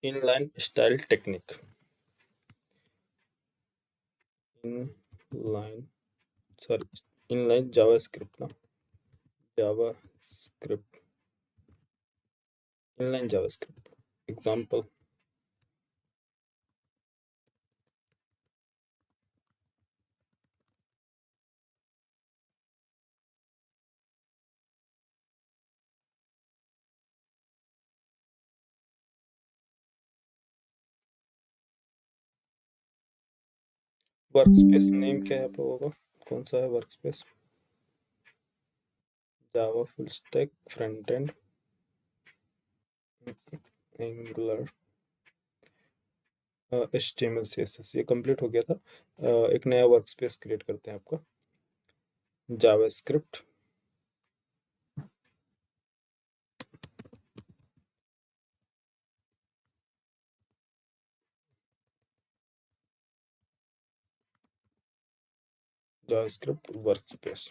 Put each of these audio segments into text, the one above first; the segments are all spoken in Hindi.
inline style technique. Inline JavaScript now. Inline JavaScript. Example. Workspace name क्या है पे होगा? कौन सा है workspace? Java full stack front end angular HTML CSS। ये कंप्लीट हो गया था। एक नया वर्कस्पेस क्रिएट करते हैं आपका JavaScript. JavaScript workspace.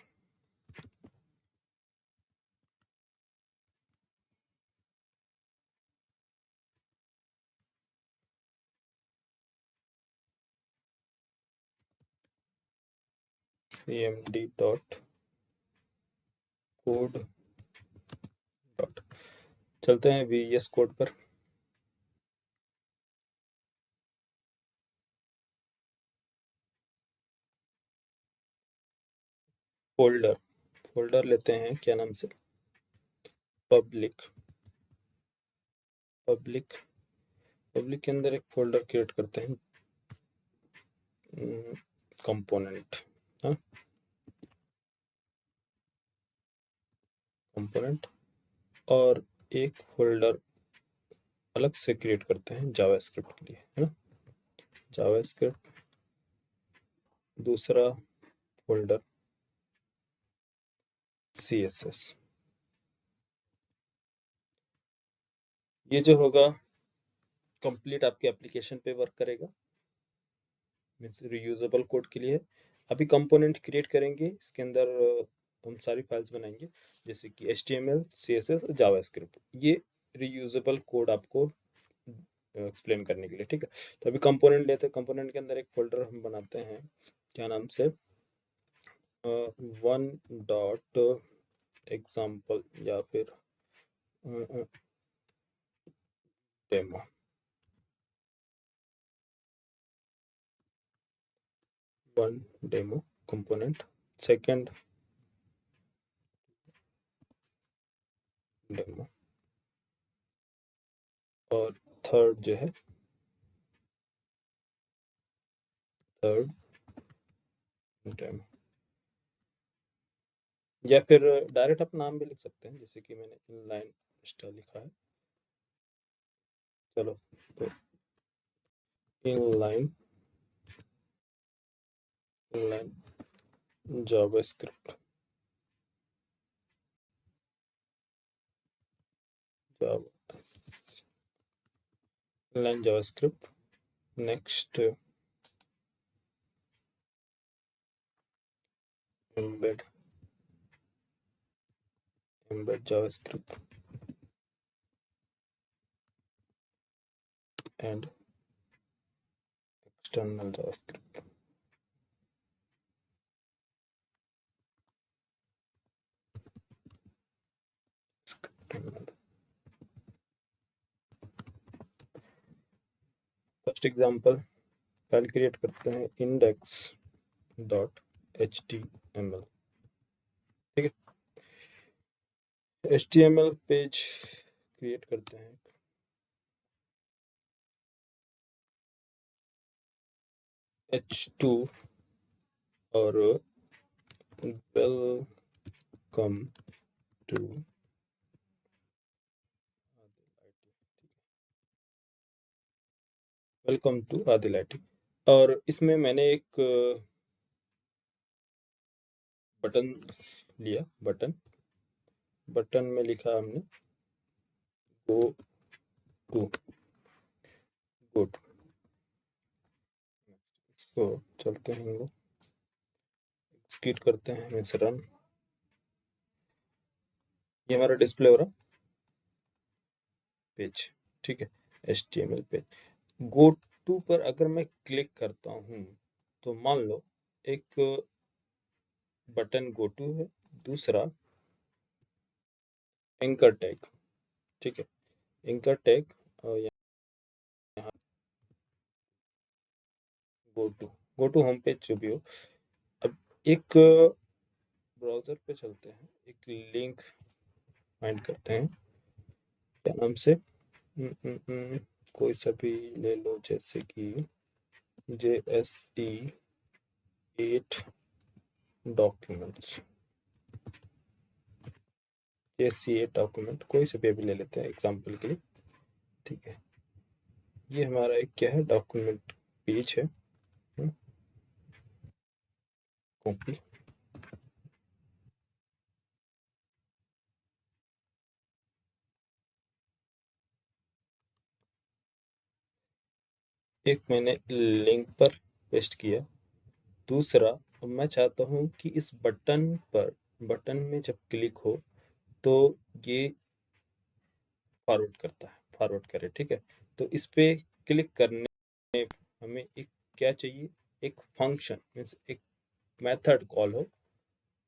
cmd dot code dot. चलते हैं VS कोड पर। फोल्डर लेते हैं, क्या नाम से? पब्लिक के अंदर एक फोल्डर क्रिएट करते हैं कंपोनेंट। हाँ, कंपोनेंट। और एक फोल्डर अलग से क्रिएट करते हैं जावास्क्रिप्ट के लिए, है ना? जावास्क्रिप्ट। दूसरा फोल्डर CSS। ये जो होगा कंप्लीट आपके एप्लीकेशन पे वर्क करेगा, मीन्स रियूजेबल कोड के लिए। अभी कंपोनेंट क्रिएट करेंगे, इसके अंदर हम सारी फाइल्स बनाएंगे, जैसे कि HTML CSS और जावास्क्रिप्ट। ये रियूजेबल कोड आपको एक्सप्लेन करने के लिए, ठीक है? तो अभी कंपोनेंट लेते हैं। कंपोनेंट के अंदर एक फोल्डर हम बनाते हैं, क्या नाम से? 1.example या फिर demo. 1 demo component, second demo, और थर्ड जो है थर्ड डेमो। या फिर डायरेक्ट आप नाम भी लिख सकते हैं, जैसे कि मैंने इनलाइन स्टाइल लिखा है। चलो, तो inline JavaScript inline JavaScript. Next embed JavaScript and external JavaScript. First example file create करते हैं index.html, ठीक है? HTML पेज क्रिएट करते हैं, h2 और वेलकम टू आदिल IT। और इसमें मैंने एक बटन लिया। बटन में लिखा हमने गो टू। इसको चलते हैं, लोग एग्जीक्यूट करते हैं, मीन्स रन। ये हमारा डिस्प्ले हो रहा पेज, ठीक है? HTML page. गो टू पर अगर मैं क्लिक करता हूँ तो मान लो एक बटन गो टू है, दूसरा एंकर टैग, ठीक है, एंकर टैग और यहाँ गो टू होम पेज जो भी हो। अब एक ब्राउजर पे चलते हैं, एक लिंक फाइंड करते हैं, क्या नाम से कोई सा भी ले लो, जैसे कि JSE8 डॉक्यूमेंट्स, JSE8 डॉक्यूमेंट कोई से भी अभी ले लेते हैं एग्जांपल के लिए, ठीक है। ये हमारा एक क्या है, डॉक्यूमेंट पेज है, कॉपी, एक मैंने लिंक पर पेस्ट किया, दूसरा मैं चाहता हूँ कि इस बटन में जब क्लिक हो तो ये फॉरवर्ड करे, ठीक है। तो इस पे क्लिक करने हमें एक क्या चाहिए, एक फंक्शन मीन्स एक मेथड कॉल हो,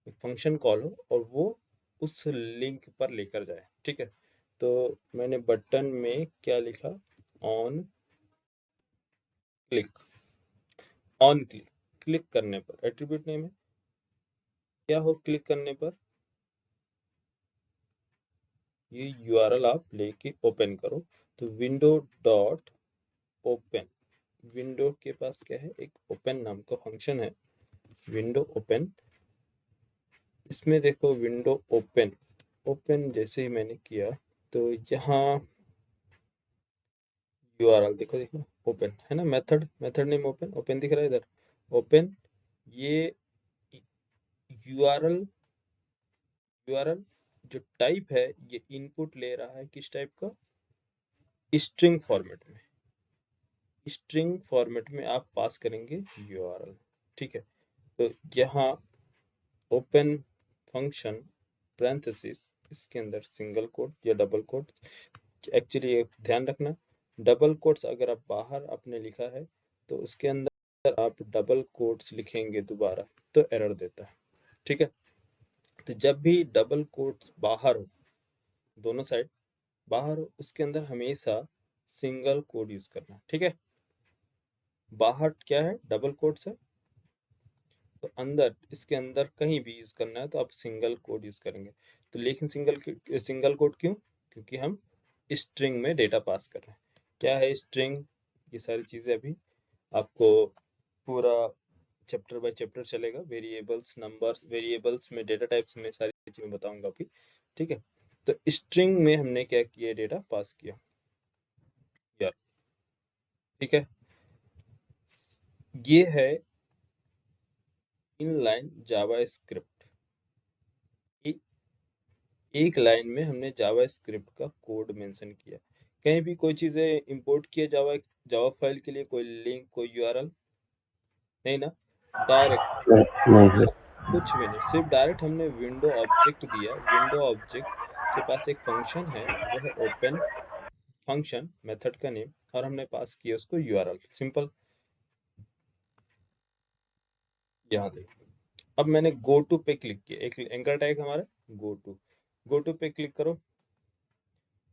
एक फंक्शन कॉल हो और वो उस लिंक पर लेकर जाए, ठीक है। तो मैंने बटन में क्या लिखा, on click, on click, click करने पर एट्रीब्यूट नेम है, क्या हो क्लिक करने पर, ये यूआरएल आप लेके ओपन करो, तो विंडो डॉट ओपन, विंडो के पास क्या है, एक ओपन नाम का फंक्शन है, विंडो ओपन। इसमें देखो विंडो ओपन, ओपन जैसे ही मैंने किया तो यहाँ यूआरएल देखो, देखो ओपन है ना, मेथड नेम ओपन, ओपन दिख रहा है इधर, ओपन। ये यूआरएल, यूआरएल जो टाइप है, ये इनपुट ले रहा है किस टाइप का, स्ट्रिंग फॉर्मेट में, स्ट्रिंग फॉर्मेट में आप पास करेंगे यूआरएल, ठीक है। तो यहाँ ओपन फंक्शन पैरेंथेसिस, इसके अंदर सिंगल कोट या डबल कोट, एक्चुअली ध्यान रखना, डबल कोट्स अगर आप बाहर आपने लिखा है तो उसके अंदर आप डबल कोट्स लिखेंगे दोबारा तो एरर देता है, ठीक है। तो जब भी डबल कोट्स बाहर हो, दोनों साइड बाहर हो, उसके अंदर हमेशा सिंगल कोड यूज करना, ठीक है। बाहर क्या है, डबल कोट्स है, तो अंदर इसके अंदर कहीं भी यूज करना है तो आप सिंगल कोड यूज करेंगे। तो लेकिन सिंगल कोड क्यों, क्योंकि हम स्ट्रिंग में डेटा पास कर रहे हैं। क्या है स्ट्रिंग, ये सारी चीजें अभी आपको पूरा चैप्टर बाय चैप्टर चलेगा, वेरिएबल्स, नंबर्स, वेरिएबल्स में डेटा टाइप्स में सारी चीजें बताऊंगा अभी, ठीक है। तो स्ट्रिंग में हमने क्या किया, डेटा पास किया यार, ठीक है। ये है इनलाइन जावा स्क्रिप्ट, एक लाइन में हमने जावा स्क्रिप्ट का कोड मेंशन किया। कहीं भी कोई चीजें इंपोर्ट किया जावा, जावा फाइल के लिए कोई लिंक, कोई यूआरएल नहीं ना, डायरेक्ट नहीं है। कुछ भी नहीं, सिर्फ डायरेक्ट हमने विंडो ऑब्जेक्ट दिया, विंडो ऑब्जेक्ट के पास एक फंक्शन है, वो है ओपन फंक्शन, मेथड का नेम, और हमने पास किया उसको यूआरएल, सिंपल। यहाँ देखो, अब मैंने गो टू पे क्लिक किया, एक एंकर टैग हमारा गो टू, गो टू पे क्लिक करो,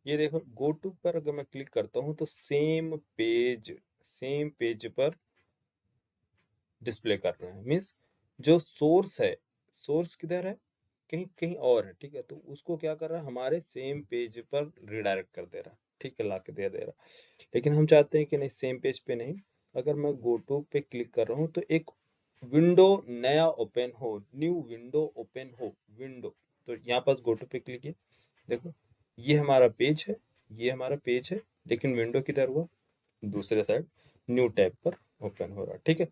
ये देखो गो टू पर अगर मैं क्लिक करता हूँ तो सेम पेज पर डिस्प्ले कर रहे हैं, मीन्स जो सोर्स है, सोर्स किधर है, कहीं कहीं और है, ठीक है। तो उसको क्या कर रहा है, हमारे सेम पेज पर रिडायरेक्ट कर दे रहा है, ठीक है, ला के दे रहा। लेकिन हम चाहते हैं कि नहीं, सेम पेज पे नहीं, अगर मैं गो टू पे क्लिक कर रहा हूँ तो एक विंडो नया ओपन हो, न्यू विंडो ओपन हो, विंडो, तो यहाँ पास गो टू पे क्लिक किया, देखो ये हमारा पेज है, ये हमारा पेज है, लेकिन विंडो किधर हुआ, दूसरे साइड न्यू टैब पर ओपन हो रहा, ठीक है।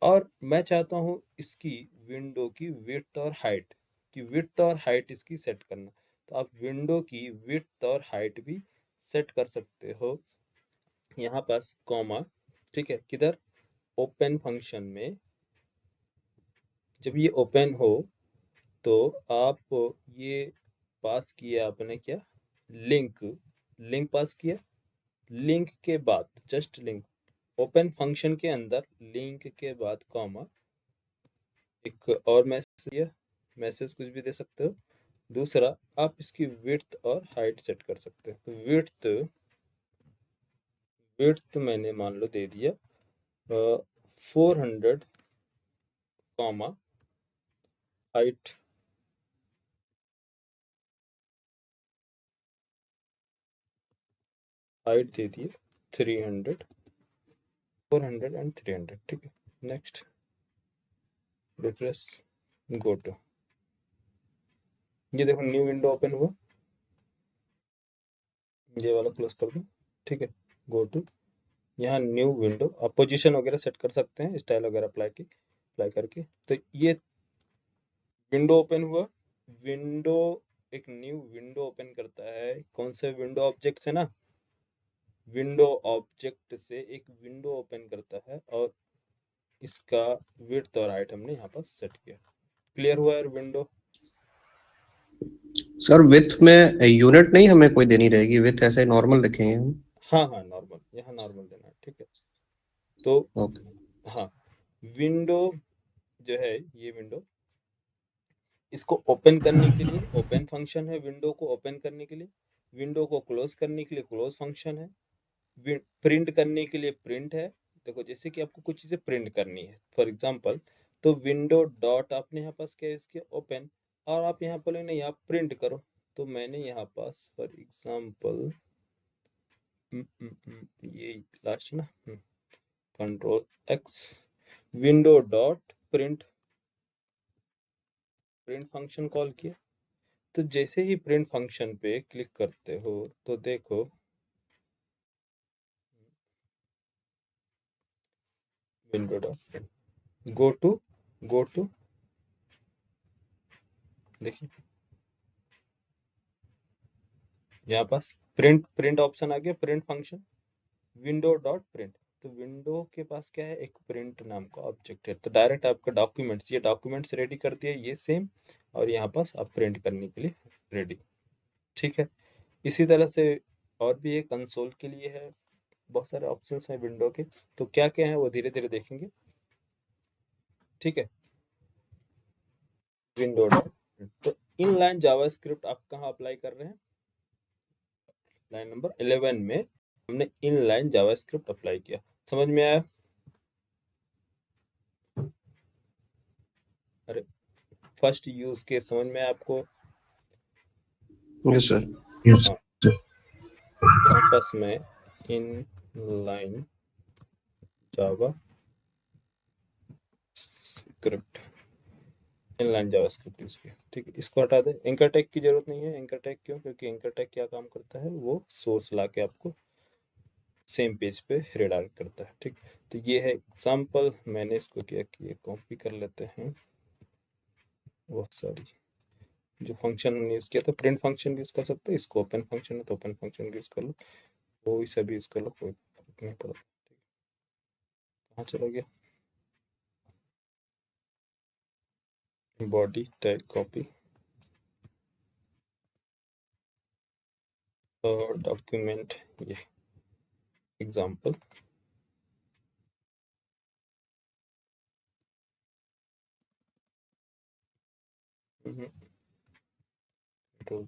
और मैं चाहता हूँ इसकी विंडो की विड्थ और हाइट, की विड्थ और हाइट इसकी सेट करना, तो आप विंडो की विड्थ और हाइट भी सेट कर सकते हो, यहाँ पास कॉमा, ठीक है, किधर, ओपन फंक्शन में। जब ये ओपन हो तो आप ये पास किया आपने क्या, लिंक, लिंक पास किया, लिंक के बाद जस्ट लिंक, ओपन फंक्शन के अंदर लिंक के बाद कॉमा, एक और मैसेज कुछ भी दे सकते हो। दूसरा, आप इसकी विड्थ और हाइट सेट कर सकते हो। तो विड्थ मैंने मान लो दे दिया 400 कॉमा हाइट दे दिए 300, 400 एंड 300। ठीक है, नेक्स्ट, रिफ्रेश, गो टू। ये देखो न्यू विंडो ओपन हुआ, ये वाला क्लोज कर दो। ठीक है, गो टू, यहाँ न्यू विंडो, आप पोजीशन वगैरह सेट कर सकते हैं, स्टाइल वगैरह अप्लाई करके। तो ये विंडो ओपन हुआ, विंडो एक न्यू विंडो ओपन करता है। कौन से विंडो ऑब्जेक्ट से ना, विंडो ऑब्जेक्ट से एक विंडो ओपन करता है, और इसका विड्थ और हाइट हमने यहाँ पर सेट किया। क्लियर हुआ यार विंडो? सर विथ में यूनिट नहीं हमें कोई देनी रहेगी, विथ ऐसे नॉर्मल रखेंगे हम? हाँ हाँ, नॉर्मल, यहाँ नॉर्मल देना है। ठीक है, तो ओके। हाँ, विंडो जो है, ये विंडो, इसको ओपन करने के लिए ओपन फंक्शन है, विंडो को ओपन करने के लिए। विंडो को क्लोज करने के लिए क्लोज फंक्शन है। प्रिंट करने के लिए प्रिंट है। देखो जैसे कि आपको कुछ चीजें प्रिंट करनी है, फॉर एग्जांपल, तो विंडो डॉट आपने यहाँ पास क्या है, इसके ओपन, और आप यहाँ पर नहीं, आप प्रिंट करो। तो मैंने यहाँ पास फॉर एग्जांपल ये लास्ट ना, control X, window dot print, print function call किया। तो जैसे ही प्रिंट फंक्शन पे क्लिक करते हो तो देखो window dot print, go to, देखिए यहाँ पास प्रिंट ऑप्शन आ गया, print function, window dot print. तो विंडो के पास क्या है, एक प्रिंट नाम का ऑब्जेक्ट है। तो डायरेक्ट आपका डॉक्यूमेंट्स, ये डॉक्यूमेंट्स रेडी कर दिया ये सेम, और यहाँ पास आप प्रिंट करने के लिए रेडी। ठीक है, इसी तरह से और भी एक कंसोल के लिए है, बहुत सारे ऑप्शंस हैं विंडो के। तो क्या क्या है वो धीरे धीरे देखेंगे। ठीक है, विंडो डॉट, तो इनलाइन जावास्क्रिप्ट आप कहाँ अप्लाई कर रहे हैं? लाइन नंबर 11 में हमने इनलाइन जावास्क्रिप्ट अप्लाई किया। समझ में आया? अरे, फर्स्ट यूज केस समझ में आया आपको? Yes sir. हाँ, यहाँ पास मैं इनलाइन जावा स्क्रिप्ट, इनलाइन जावास्क्रिप्ट यूज किया। ठीक है, इसको हटा दे, एंकर टैग की जरूरत नहीं है। एंकर टैग क्यों? क्योंकि एंकर टैग क्या काम करता है, वो सोर्स ला के आपको सेम पेज पे रिडायरेक्ट करता है। ठीक, तो ये है एग्जांपल। मैंने इसको क्या किया, कॉपी कर लेते हैं वो सारी जो फंक्शन हमने यूज किया था। प्रिंट फंक्शन यूज कर सकते हैं, इसको ओपन फंक्शन है तो ओपन फंक्शन यूज कर लो, वो इसे भी यूज कर लो, कोई फर्क नहीं पड़ता। कहाँ चला गया? बॉडी टैग कॉपी, और डॉक्यूमेंट, ये एग्जांपल, तो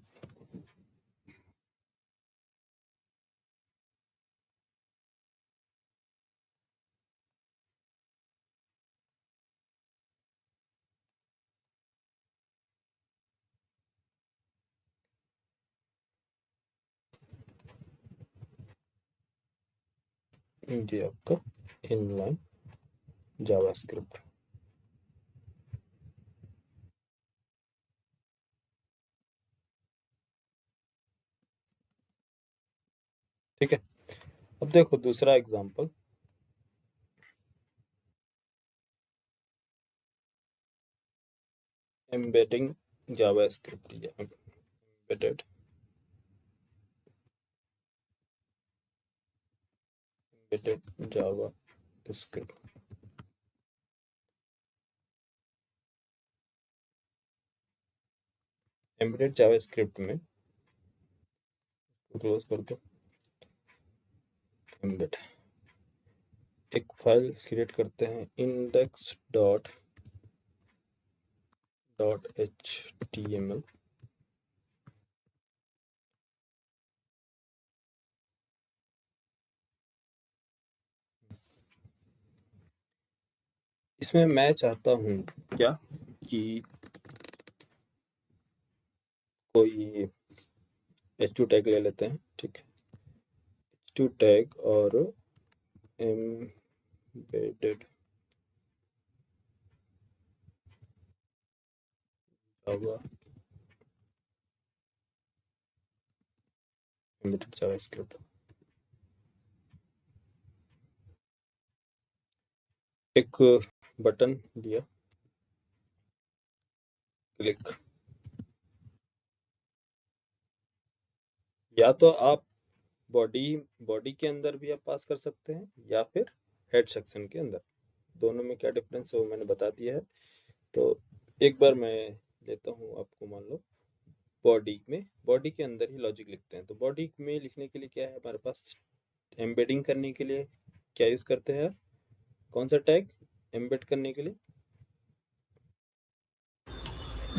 ये आपका इनलाइन जावास्क्रिप्ट। ठीक है, अब देखो दूसरा एग्जांपल, एम्बेडिंग जावास्क्रिप्ट, या एम्बेडेड जावास्क्रिप्ट, एम्बेडेड जावास्क्रिप्ट में क्लोज कर दो। एम्बेड एक फाइल क्रिएट करते हैं इंडेक्स डॉट HTML। इसमें मैं चाहता हूँ क्या कि कोई h2 टैग ले लेते हैं, ठीक है, h2 टैग और एम्बेडेड जावा एम्बेडेड जावास्क्रिप्ट एक बटन दिया, क्लिक। या तो आप बॉडी के अंदर भी आप पास कर सकते हैं या फिर हेड सेक्शन के अंदर, दोनों में क्या डिफरेंस है वो मैंने बता दिया है। तो एक बार मैं लेता हूँ आपको, मान लो बॉडी के अंदर ही लॉजिक लिखते हैं। तो बॉडी में लिखने के लिए क्या है हमारे पास, एम्बेडिंग करने के लिए क्या यूज करते हैं, कौन सा टैग एम्बेड करने के लिए,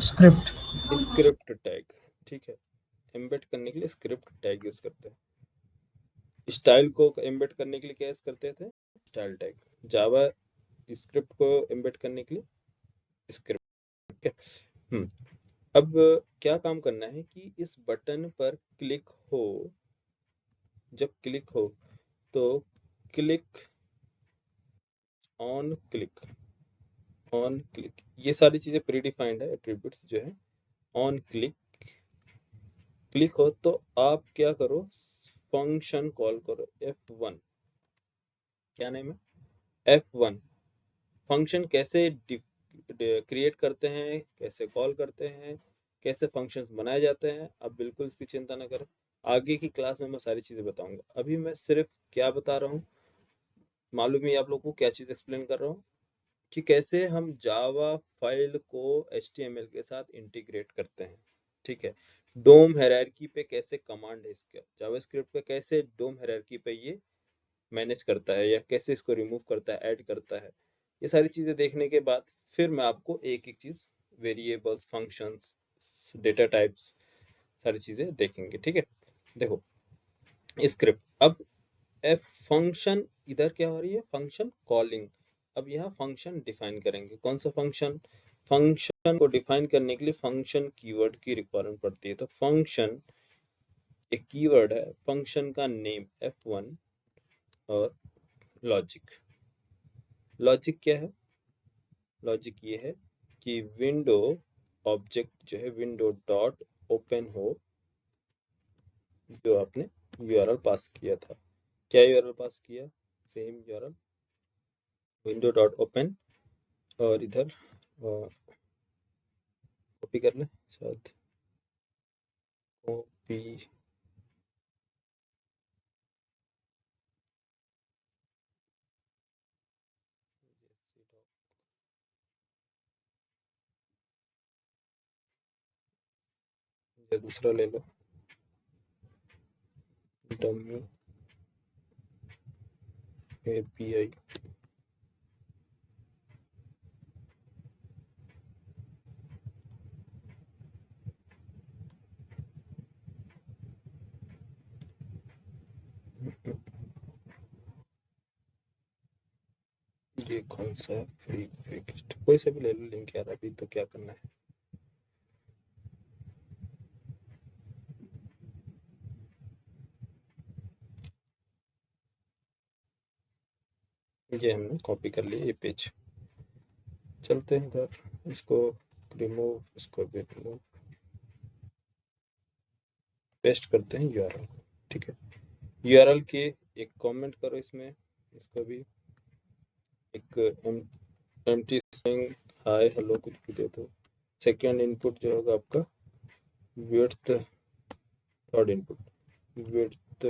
स्क्रिप्ट टैग, ठीक है। एम्बेड करने के लिए स्क्रिप्ट टैग यूज करते हैं। स्टाइल को एम्बेड करने के लिए क्या यूज करते थे, स्टाइल टैग। जावा स्क्रिप्ट को एम्बेड करने के लिए स्क्रिप्ट। अब क्या काम करना है कि इस बटन पर क्लिक हो, जब क्लिक हो तो क्लिक ऑन क्लिक ये सारी चीजें प्री डिफाइंड है, एट्रीब्यूट्स जो है। ऑन क्लिक हो तो आप क्या करो, फंक्शन कॉल करो F1। क्या नेम है, F1। फंक्शन कैसे क्रिएट करते हैं, कैसे कॉल करते हैं, कैसे फंक्शंस बनाए जाते हैं, आप बिल्कुल इसकी चिंता ना करें। आगे की क्लास में मैं सारी चीजें बताऊंगा। अभी मैं सिर्फ क्या बता रहा हूँ, मालूम है आप लोगों को क्या चीज एक्सप्लेन कर रहा हूँ, कि कैसे हम जावा फाइल को HTML के साथ इंटीग्रेट करते हैं, ठीक है। डोम हायरार्की पे कैसे कमांड है इसका, जावास्क्रिप्ट पे कैसे डोम हायरार्की पे ये मैनेज करता है या कैसे इसको रिमूव करता है, ऐड करता है। ये सारी चीजें देखने के बाद फिर मैं आपको एक एक चीज, वेरिएबल्स, फंक्शंस, डेटा टाइप्स, सारी चीजें देखेंगे, ठीक है। देखो स्क्रिप्ट, अब एफ फंक्शन, इधर क्या हो रही है, फंक्शन कॉलिंग। अब यहाँ फंक्शन डिफाइन करेंगे, कौन सा फंक्शन, फंक्शन को डिफाइन करने के लिए फंक्शन कीवर्ड की रिक्वायरमेंट पड़ती है। तो फंक्शन एक कीवर्ड है, फंक्शन का नेम F1 और लॉजिक। लॉजिक क्या है, लॉजिक ये है कि विंडो ऑब्जेक्ट जो है विंडो डॉट ओपन हो, जो आपने यूआरएल पास किया था। क्या यूआरएल पास किया, same URL window dot open, और इधर कॉपी कर ले शायद, कॉपी, दूसरा ले लो, डमी एपीआई। ये कौन सा है, फ्री फिक्स्ड, कोई सा भी ले लो लिंक यार, अभी तो क्या करना है। ये हमने कॉपी कर लिया, ये पेज। चलते हैं इधर, इसको रिमूव, इसको भी रिमूव, पेस्ट करते हैं यूआरएल को, ठीक है। यूआरएल के एक कमेंट करो इसमें, इसको भी एक एम्प्टी स्ट्रिंग हाय हेलो कुछ भी दे दो। सेकेंड इनपुट जो होगा आपका width, third input width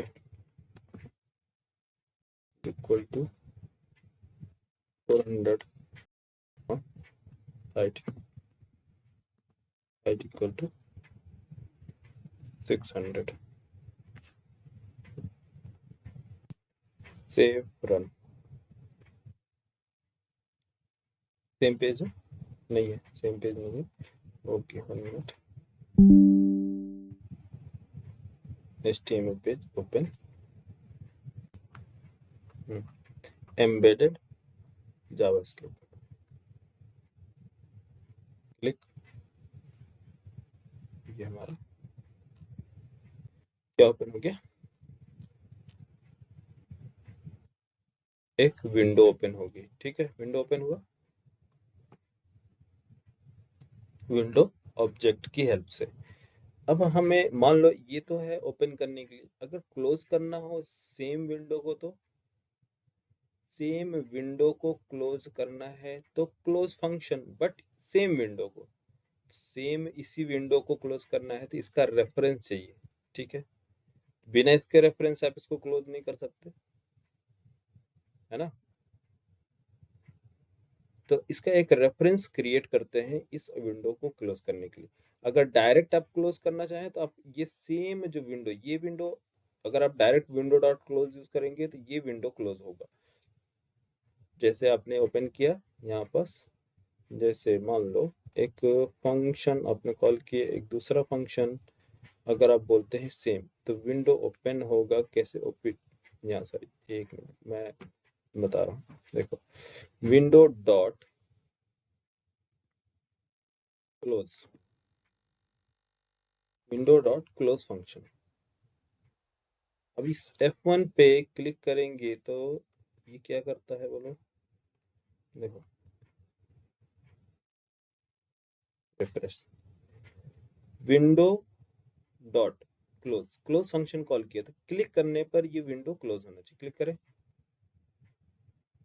equal to 400, height equal to 600। Save run. Same page है? नहीं है, सेम पेज नहीं है। Okay, 1 minute. HTML page open, embedded JavaScript, click. ये हमारा क्या ओपन हो गया? एक विंडो ओपन होगी। ठीक है, विंडो ओपन हुआ विंडो ऑब्जेक्ट की हेल्प से। अब हमें मान लो ये तो है ओपन करने के लिए, अगर क्लोज करना हो सेम विंडो को, तो सेम विंडो को क्लोज करना है तो close function, but same window को, सेम इसी विंडो को क्लोज करना है तो इसका रेफरेंस चाहिए। ठीक है, बिना इसके रेफरेंस आप इसको क्लोज नहीं कर सकते, है ना। तो इसका एक रेफरेंस क्रिएट करते हैं इस विंडो को क्लोज करने के लिए। अगर डायरेक्ट आप क्लोज करना चाहें तो आप ये सेम जो विंडो, ये विंडो, अगर आप direct window dot close use करेंगे तो ये विंडो क्लोज होगा। जैसे आपने ओपन किया यहाँ पास, जैसे मान लो एक फंक्शन आपने कॉल किया, एक दूसरा फंक्शन अगर आप बोलते हैं सेम, तो विंडो ओपन होगा कैसे? ओपन, यहाँ सॉरी, एक मिनट मैं बता रहा हूँ। देखो, window dot close, window dot close function. अब इस F1 पे क्लिक करेंगे तो ये क्या करता है बोलो? देखो, refresh, window dot close, close function call किया तो क्लिक करने पर ये विंडो क्लोज होना चाहिए। क्लिक करें,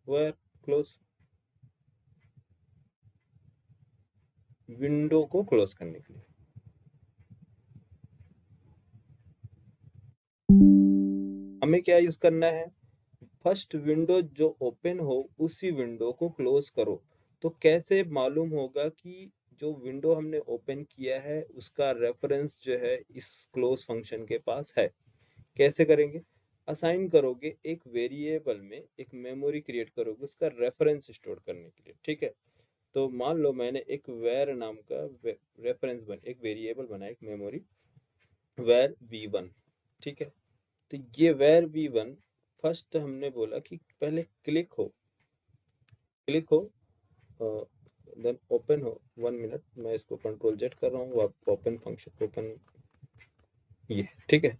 वेयर क्लोज, विंडो को क्लोज करने के लिए हमें क्या यूज करना है? फर्स्ट विंडो जो ओपन हो उसी विंडो को क्लोज करो। तो कैसे मालूम होगा कि जो विंडो हमने ओपन किया है उसका रेफरेंस जो है इस क्लोज फंक्शन के पास है? कैसे करेंगे? असाइन करोगे एक वेरिएबल में, एक मेमोरी क्रिएट करोगे उसका रेफरेंस स्टोर करने के लिए। ठीक है, तो मान लो मैंने एक वेर नाम का रेफरेंस एक वेरिएबल बनाया, एक मेमोरी, वेर v1। ठीक है, तो ये वेर v1, फर्स्ट हमने बोला कि पहले क्लिक हो, क्लिक हो, देन ओपन हो। 1 मिनट, मैं इसको कंट्रोल जेड कर रहा हूँ, आप ओपन फंक्शन ओपन, ये ठीक है।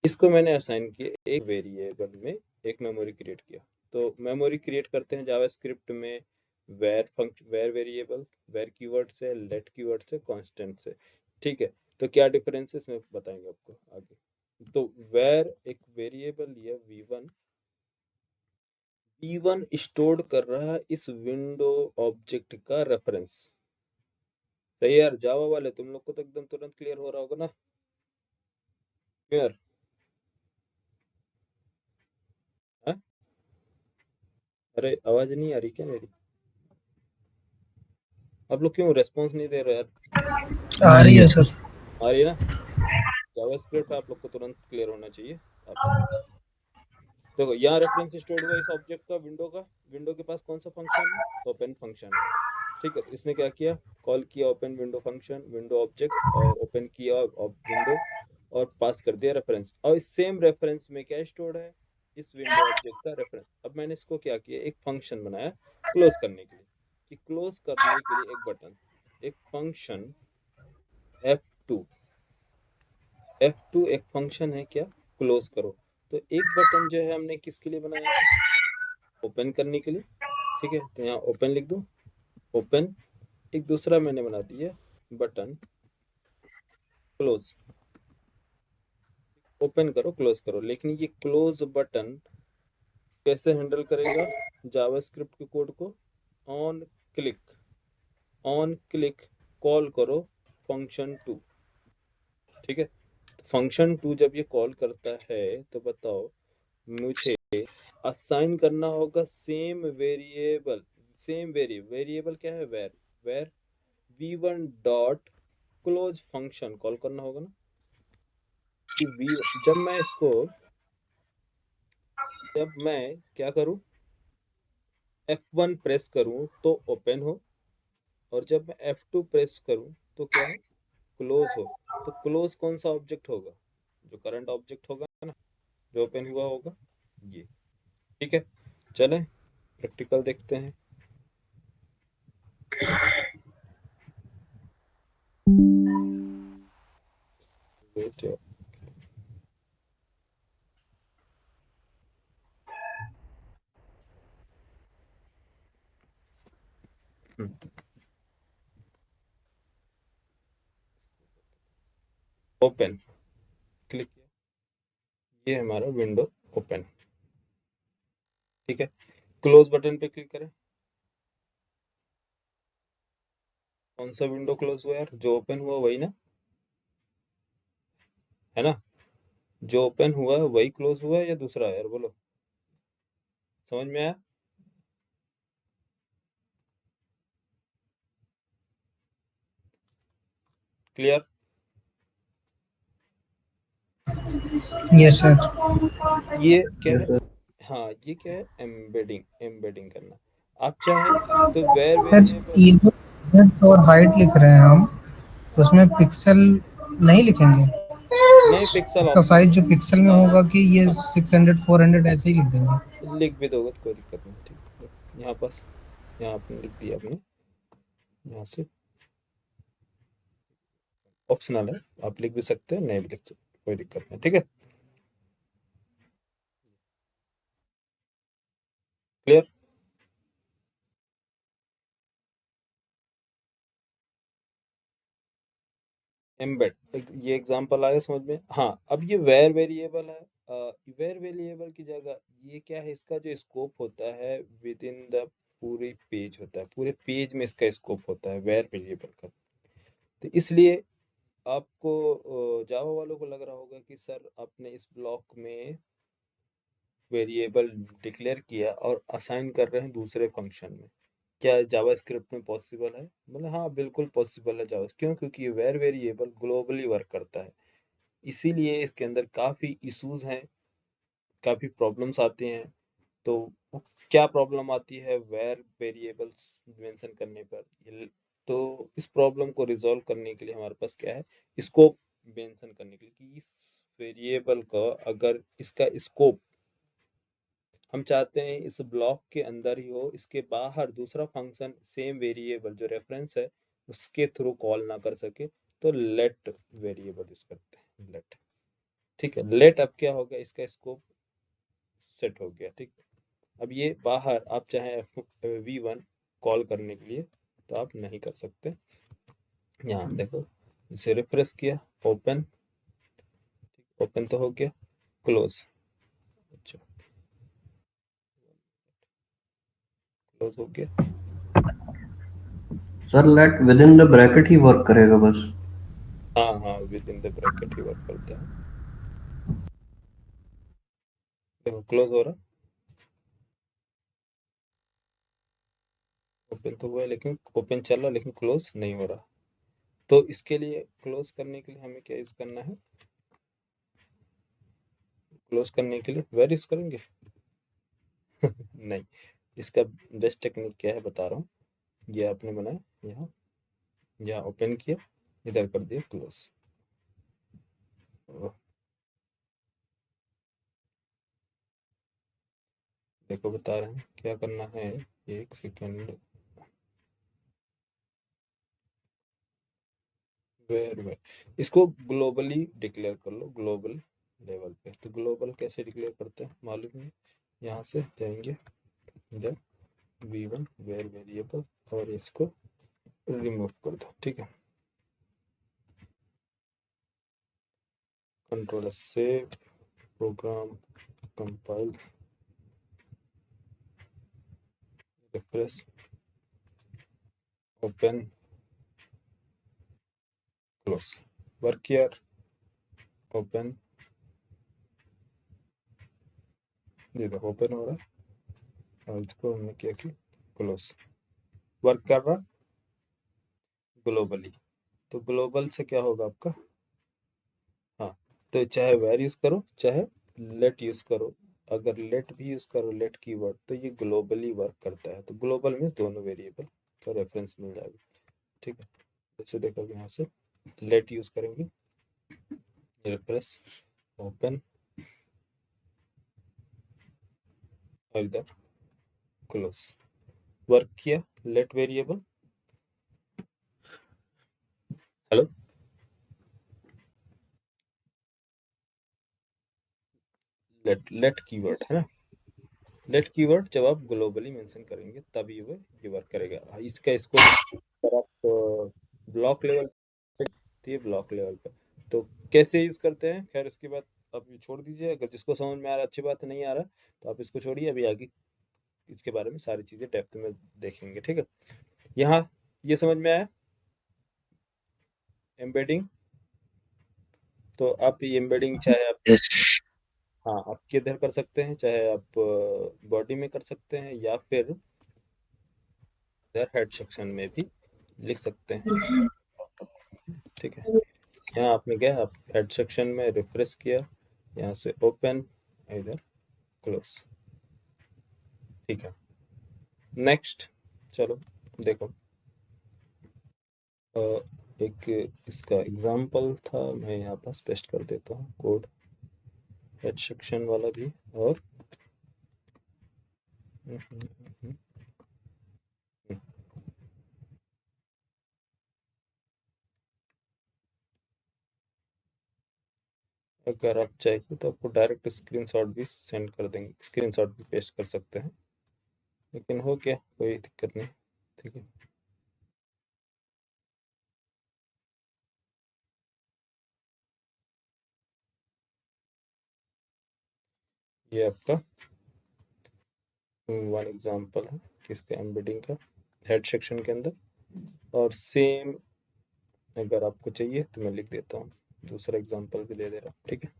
इसको मैंने असाइन किया एक वेरिएबल में, एक मेमोरी क्रिएट किया। तो मेमोरी क्रिएट करते हैं जावास्क्रिप्ट में var function, var variable, var keyword से, लेट कीवर्ड से, कांस्टेंट से। ठीक है, तो क्या डिफरेंसेस में बताएंगे आपको आगे। तो वेर एक वेरिएबल लिया v1, v1 स्टोर कर रहा है इस विंडो ऑब्जेक्ट का रेफरेंस। सही है यार, जावा वाले तुम लोग को तो एकदम तुरंत क्लियर हो रहा होगा ना? क्लियर है? अरे आवाज नहीं आ रही क्या मेरी? आप लोग क्यों रेस्पॉन्स नहीं दे रहे यार? आ रही है सर। आ रही है ना? जावास्क्रिप्ट आप लोग को तुरंत क्लियर होना चाहिए। आप देखो, यहाँ रेफरेंस स्टोर हुआ इस ऑब्जेक्ट का, विंडो के पास कौन सा फंक्शन है? ओपन फंक्शन है। ठीक है, तो इसने क्या किया? कॉल किया open window function, window object, और ओपन किया विंडो, और पास कर दिया रेफरेंस। और इस सेम रेफरेंस में क्या स्टोर्ड है? इस विंडो ऑब्जेक्ट का रेफरेंस। अब मैंने इसको क्या किया, एक फंक्शन बनाया क्लोज करने के लिए, कि क्लोज करने के लिए एक बटन, एक फंक्शन F2, F2 एक फंक्शन है क्या? क्लोज करो। तो एक बटन जो है हमने किसके लिए बनाया है? ओपन करने के लिए। ठीक है, तो यहाँ ओपन लिख दो, ओपन। एक दूसरा मैंने बना दिया बटन क्लोज, ओपन करो क्लोज करो। लेकिन ये क्लोज बटन कैसे हैंडल करेगा जावास्क्रिप्ट के कोड को? On click, on click call करो फंक्शन 2। ठीक है, फंक्शन 2 जब ये कॉल करता है तो बताओ, मुझे असाइन करना होगा सेम वेरिएबल, सेम वेरिएबल क्या है? Var, var v1 dot close function call करना होगा ना, कि v, जब मैं इसको जब मैं क्या करूं, F1 प्रेस करूं तो ओपन हो, और जब मैं F2 प्रेस करूं तो क्या हो, क्लोज हो। तो क्लोज कौन सा ऑब्जेक्ट होगा, जो करंट ऑब्जेक्ट होगा ना, जो ओपन हुआ होगा ये। ठीक है, चलें प्रैक्टिकल देखते हैं। Wait, ओपन क्लिक किया, ये हमारा विंडो ओपन। ठीक है, क्लोज बटन पे क्लिक करें, कौन सा विंडो क्लोज हुआ यार, जो ओपन हुआ वही ना, है ना, जो ओपन हुआ है वही क्लोज हुआ है या दूसरा है यार, बोलो, समझ में आया? क्लियर? Yes sir. ये क्या यस है, सर। हाँ ये क्या है, एम्बेडिंग, एम्बेडिंग करना। आप चाहे तो वेर सर वेरिएबल, ये जो विड्थ और हाइट लिख रहे हैं हम, उसमें पिक्सल नहीं लिखेंगे? नहीं पिक्सल उसका ऑप्शनल साइज है। जो पिक्सल में हाँ होगा कि ये 600 400 ऐसे ही लिख देंगे? लिख भी दोगे तो कोई दिक्कत नहीं, ठीक है, यहाँ पास, यहाँ आपने लिख दिया, आपने यहाँ से ऑप्शनल है, आप लिख भी सकते हैं, नहीं भी लिख सकते, कोई दिक्कत नहीं, ठीक है, क्लियर? एम्बेड, ये एग्जांपल आया समझ में? हाँ अब ये वेर वेरिएबल है, वेर वेरिएबल की जगह ये क्या है, इसका जो स्कोप होता है विद इन द पूरे पेज होता है, पूरे पेज में इसका स्कोप होता है वेर वेरिएबल का। तो इसलिए आपको जावा वालों को लग रहा होगा कि सर आपने इस ब्लॉक में वेरिएबल डिक्लेयर किया और असाइन कर रहे हैं दूसरे फंक्शन में, क्या जावास्क्रिप्ट में पॉसिबल है? मतलब हाँ बिल्कुल पॉसिबल है जावा, क्यों, क्योंकि ये वेर वेरिएबल ग्लोबली वर्क करता है, इसीलिए इसके अंदर काफी इश्यूज हैं, काफी प्रॉब्लम्स आते हैं। तो क्या प्रॉब्लम आती है वेर वेरिएबल्स मेंशन करने पर, तो इस प्रॉब्लम को रिजॉल्व करने के लिए हमारे पास क्या है, स्कोप मेंशन करने के लिए, कि इस वेरिएबल का अगर इसका स्कोप हम चाहते हैं इस ब्लॉक के अंदर ही हो, इसके बाहर दूसरा फंक्शन सेम वेरिएबल जो रेफरेंस है उसके थ्रू कॉल ना कर सके, तो लेट वेरिएबल यूज करते हैं, लेट। ठीक है, लेट अब क्या होगा, इसका स्कोप सेट हो गया, ठीक है। अब ये बाहर आप चाहे V1 कॉल करने के लिए तो आप नहीं कर सकते। यहाँ देखो, इसे रिफ्रेश किया, ओपन, ओपन तो हो गया, क्लोज, अच्छा क्लोज हो गया। Sir let within the bracket ही वर्क करेगा बस? हाँ हाँ विद इन द ब्रैकेट ही वर्क करता है, देखो क्लोज हो रहा, ओपन तो हुआ है लेकिन ओपन चल रहा, लेकिन क्लोज नहीं हो रहा। तो इसके लिए क्लोज करने के लिए हमें क्या यूज करना है, क्लोज करने के लिए वेर यूज करेंगे नहीं, इसका बेस्ट टेक्निक क्या है बता रहा हूँ, ये आपने बनाया, यहाँ यहाँ ओपन किया, इधर कर दिया क्लोज। देखो बता रहे हैं क्या करना है, एक सेकेंड, वेर वेर इसको ग्लोबली डिक्लेयर कर लो, ग्लोबल लेवल पे। तो ग्लोबल कैसे डिक्लेयर करते हैं मालूम नहीं, यहाँ से जाएंगे इधर V1 वेर वेरिएबल और इसको रिमूव कर दो, ठीक है, control save, program compile, refresh, open, close, work किया, ओपन, ये देखो ओपन हो रहा है, और इसको हमने क्या किया, क्लोज, वर्क कर रहा ग्लोबली। तो ग्लोबल से क्या होगा आपका, हाँ, तो चाहे वेर यूज करो चाहे लेट यूज करो, अगर लेट भी यूज करो, लेट कीवर्ड, तो ये ग्लोबली वर्क करता है। तो ग्लोबल मीन्स दोनों वेरिएबल का रेफरेंस मिल जाएगा, ठीक है। जैसे देखो यहाँ से लेट यूज करेंगे, रिफ्रेश, ओपन और इधर क्लोज, वर्क किया let variable. Hello, let keyword है ना, लेट कीवर्ड जब आप ग्लोबली मेंशन करेंगे तभी ये वर्क करेगा। इसका स्कोप अगर आप ब्लॉक लेवल पे, तो ये ब्लॉक लेवल पे तो कैसे यूज करते हैं, खैर इसके बाद आप ये छोड़ दीजिए। अगर जिसको समझ में आ रहा, अच्छी बात, नहीं आ रहा तो आप इसको छोड़िए, अभी आगे इसके बारे में सारी चीजें डेप्थ में देखेंगे, ठीक है। यहाँ ये समझ में आया एम्बेडिंग। तो आप ये एम्बेडिंग चाहे आप, यस। हाँ, आप किधर कर सकते हैं, चाहे आप बॉडी में कर सकते हैं या फिर इधर हेड सेक्शन में भी लिख सकते हैं, ठीक है। यहाँ आपने गया, आप हेड सेक्शन में रिफ्रेश किया, यहाँ से ओपन, इधर क्लोज, ठीक है। नेक्स्ट, चलो देखो, एक इसका एग्जांपल था, मैं यहाँ पास पेस्ट कर देता हूँ कोड, हेड सेक्शन वाला भी। और अगर आप चाहिए तो आपको डायरेक्ट स्क्रीनशॉट भी सेंड कर देंगे, स्क्रीनशॉट भी पेस्ट कर सकते हैं, लेकिन हो गया, कोई दिक्कत नहीं, ठीक है। ये आपका वन एग्जांपल है किसका, एम्बेडिंग का, हेड सेक्शन के अंदर। और सेम अगर आपको चाहिए तो मैं लिख देता हूँ, दूसरा एग्जांपल भी दे दे रहा हूँ, ठीक है।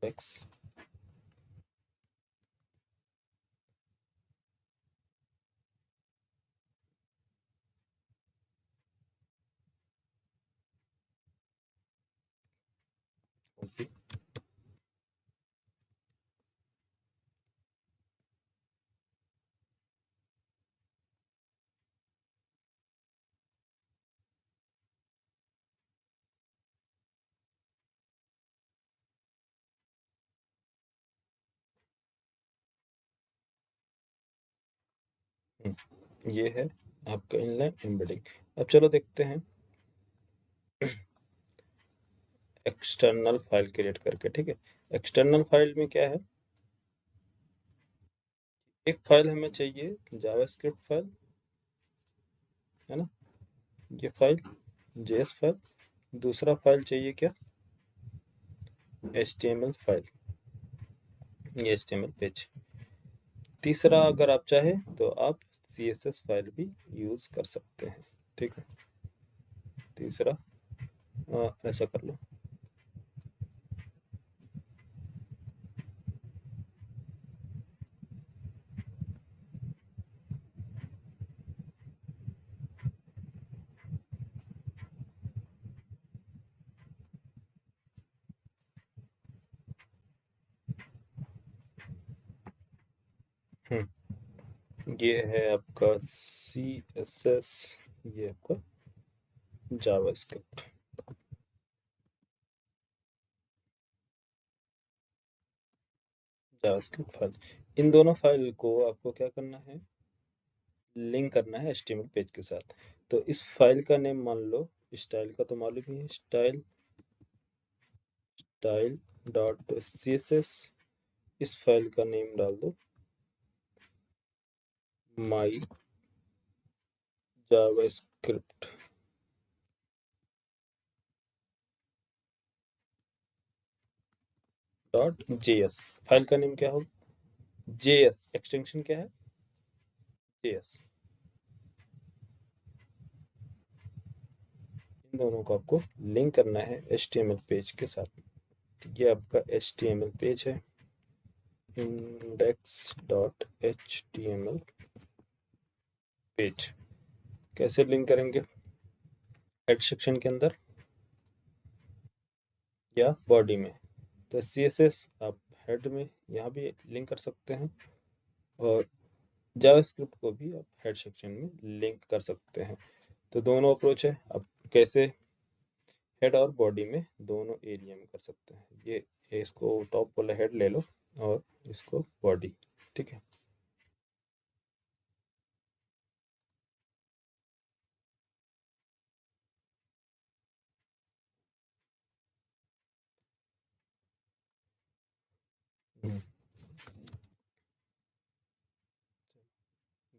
एक्स, ओके, ये है आपका इनलाइन एम्बेडिंग। अब चलो देखते हैं एक्सटर्नल फाइल क्रिएट करके, ठीक है। एक्सटर्नल फाइल में क्या है, एक फाइल हमें चाहिए जावास्क्रिप्ट फाइल, है ना, ये फाइल जेएस फाइल। दूसरा फाइल चाहिए क्या, एचटीएमएल फाइल, ये एचटीएमएल पेज। तीसरा अगर आप चाहे तो आप सीएसएस फाइल भी यूज कर सकते हैं, ठीक है। तीसरा ऐसा कर लो। ये है आपका CSS, ये आपका जावास्क्रिप्ट, जावास्क्रिप्ट फाइल। इन दोनों फाइल को आपको क्या करना है, लिंक करना है HTML पेज के साथ। तो इस फाइल का नेम मान लो, स्टाइल का तो मालूम ही है, स्टाइल स्टाइल डॉट CSS। इस फाइल का नेम डाल दो माई जावास्क्रिप्ट डॉट JS। फाइल का नेम क्या होगा, JS, एक्सटेंशन क्या है, JS। इन दोनों को आपको लिंक करना है HTML पेज के साथ। ये आपका HTML पेज है, index.html पेज। कैसे लिंक करेंगे, हेड सेक्शन के अंदर या बॉडी में। तो CSS आप हेड में यहाँ भी लिंक कर सकते हैं और जावास्क्रिप्ट को भी आप हेड सेक्शन में लिंक कर सकते हैं। तो दोनों अप्रोच है, आप कैसे हेड और बॉडी में दोनों एरिया में कर सकते हैं। ये इसको टॉप वाला हेड ले लो और इसको बॉडी, ठीक है।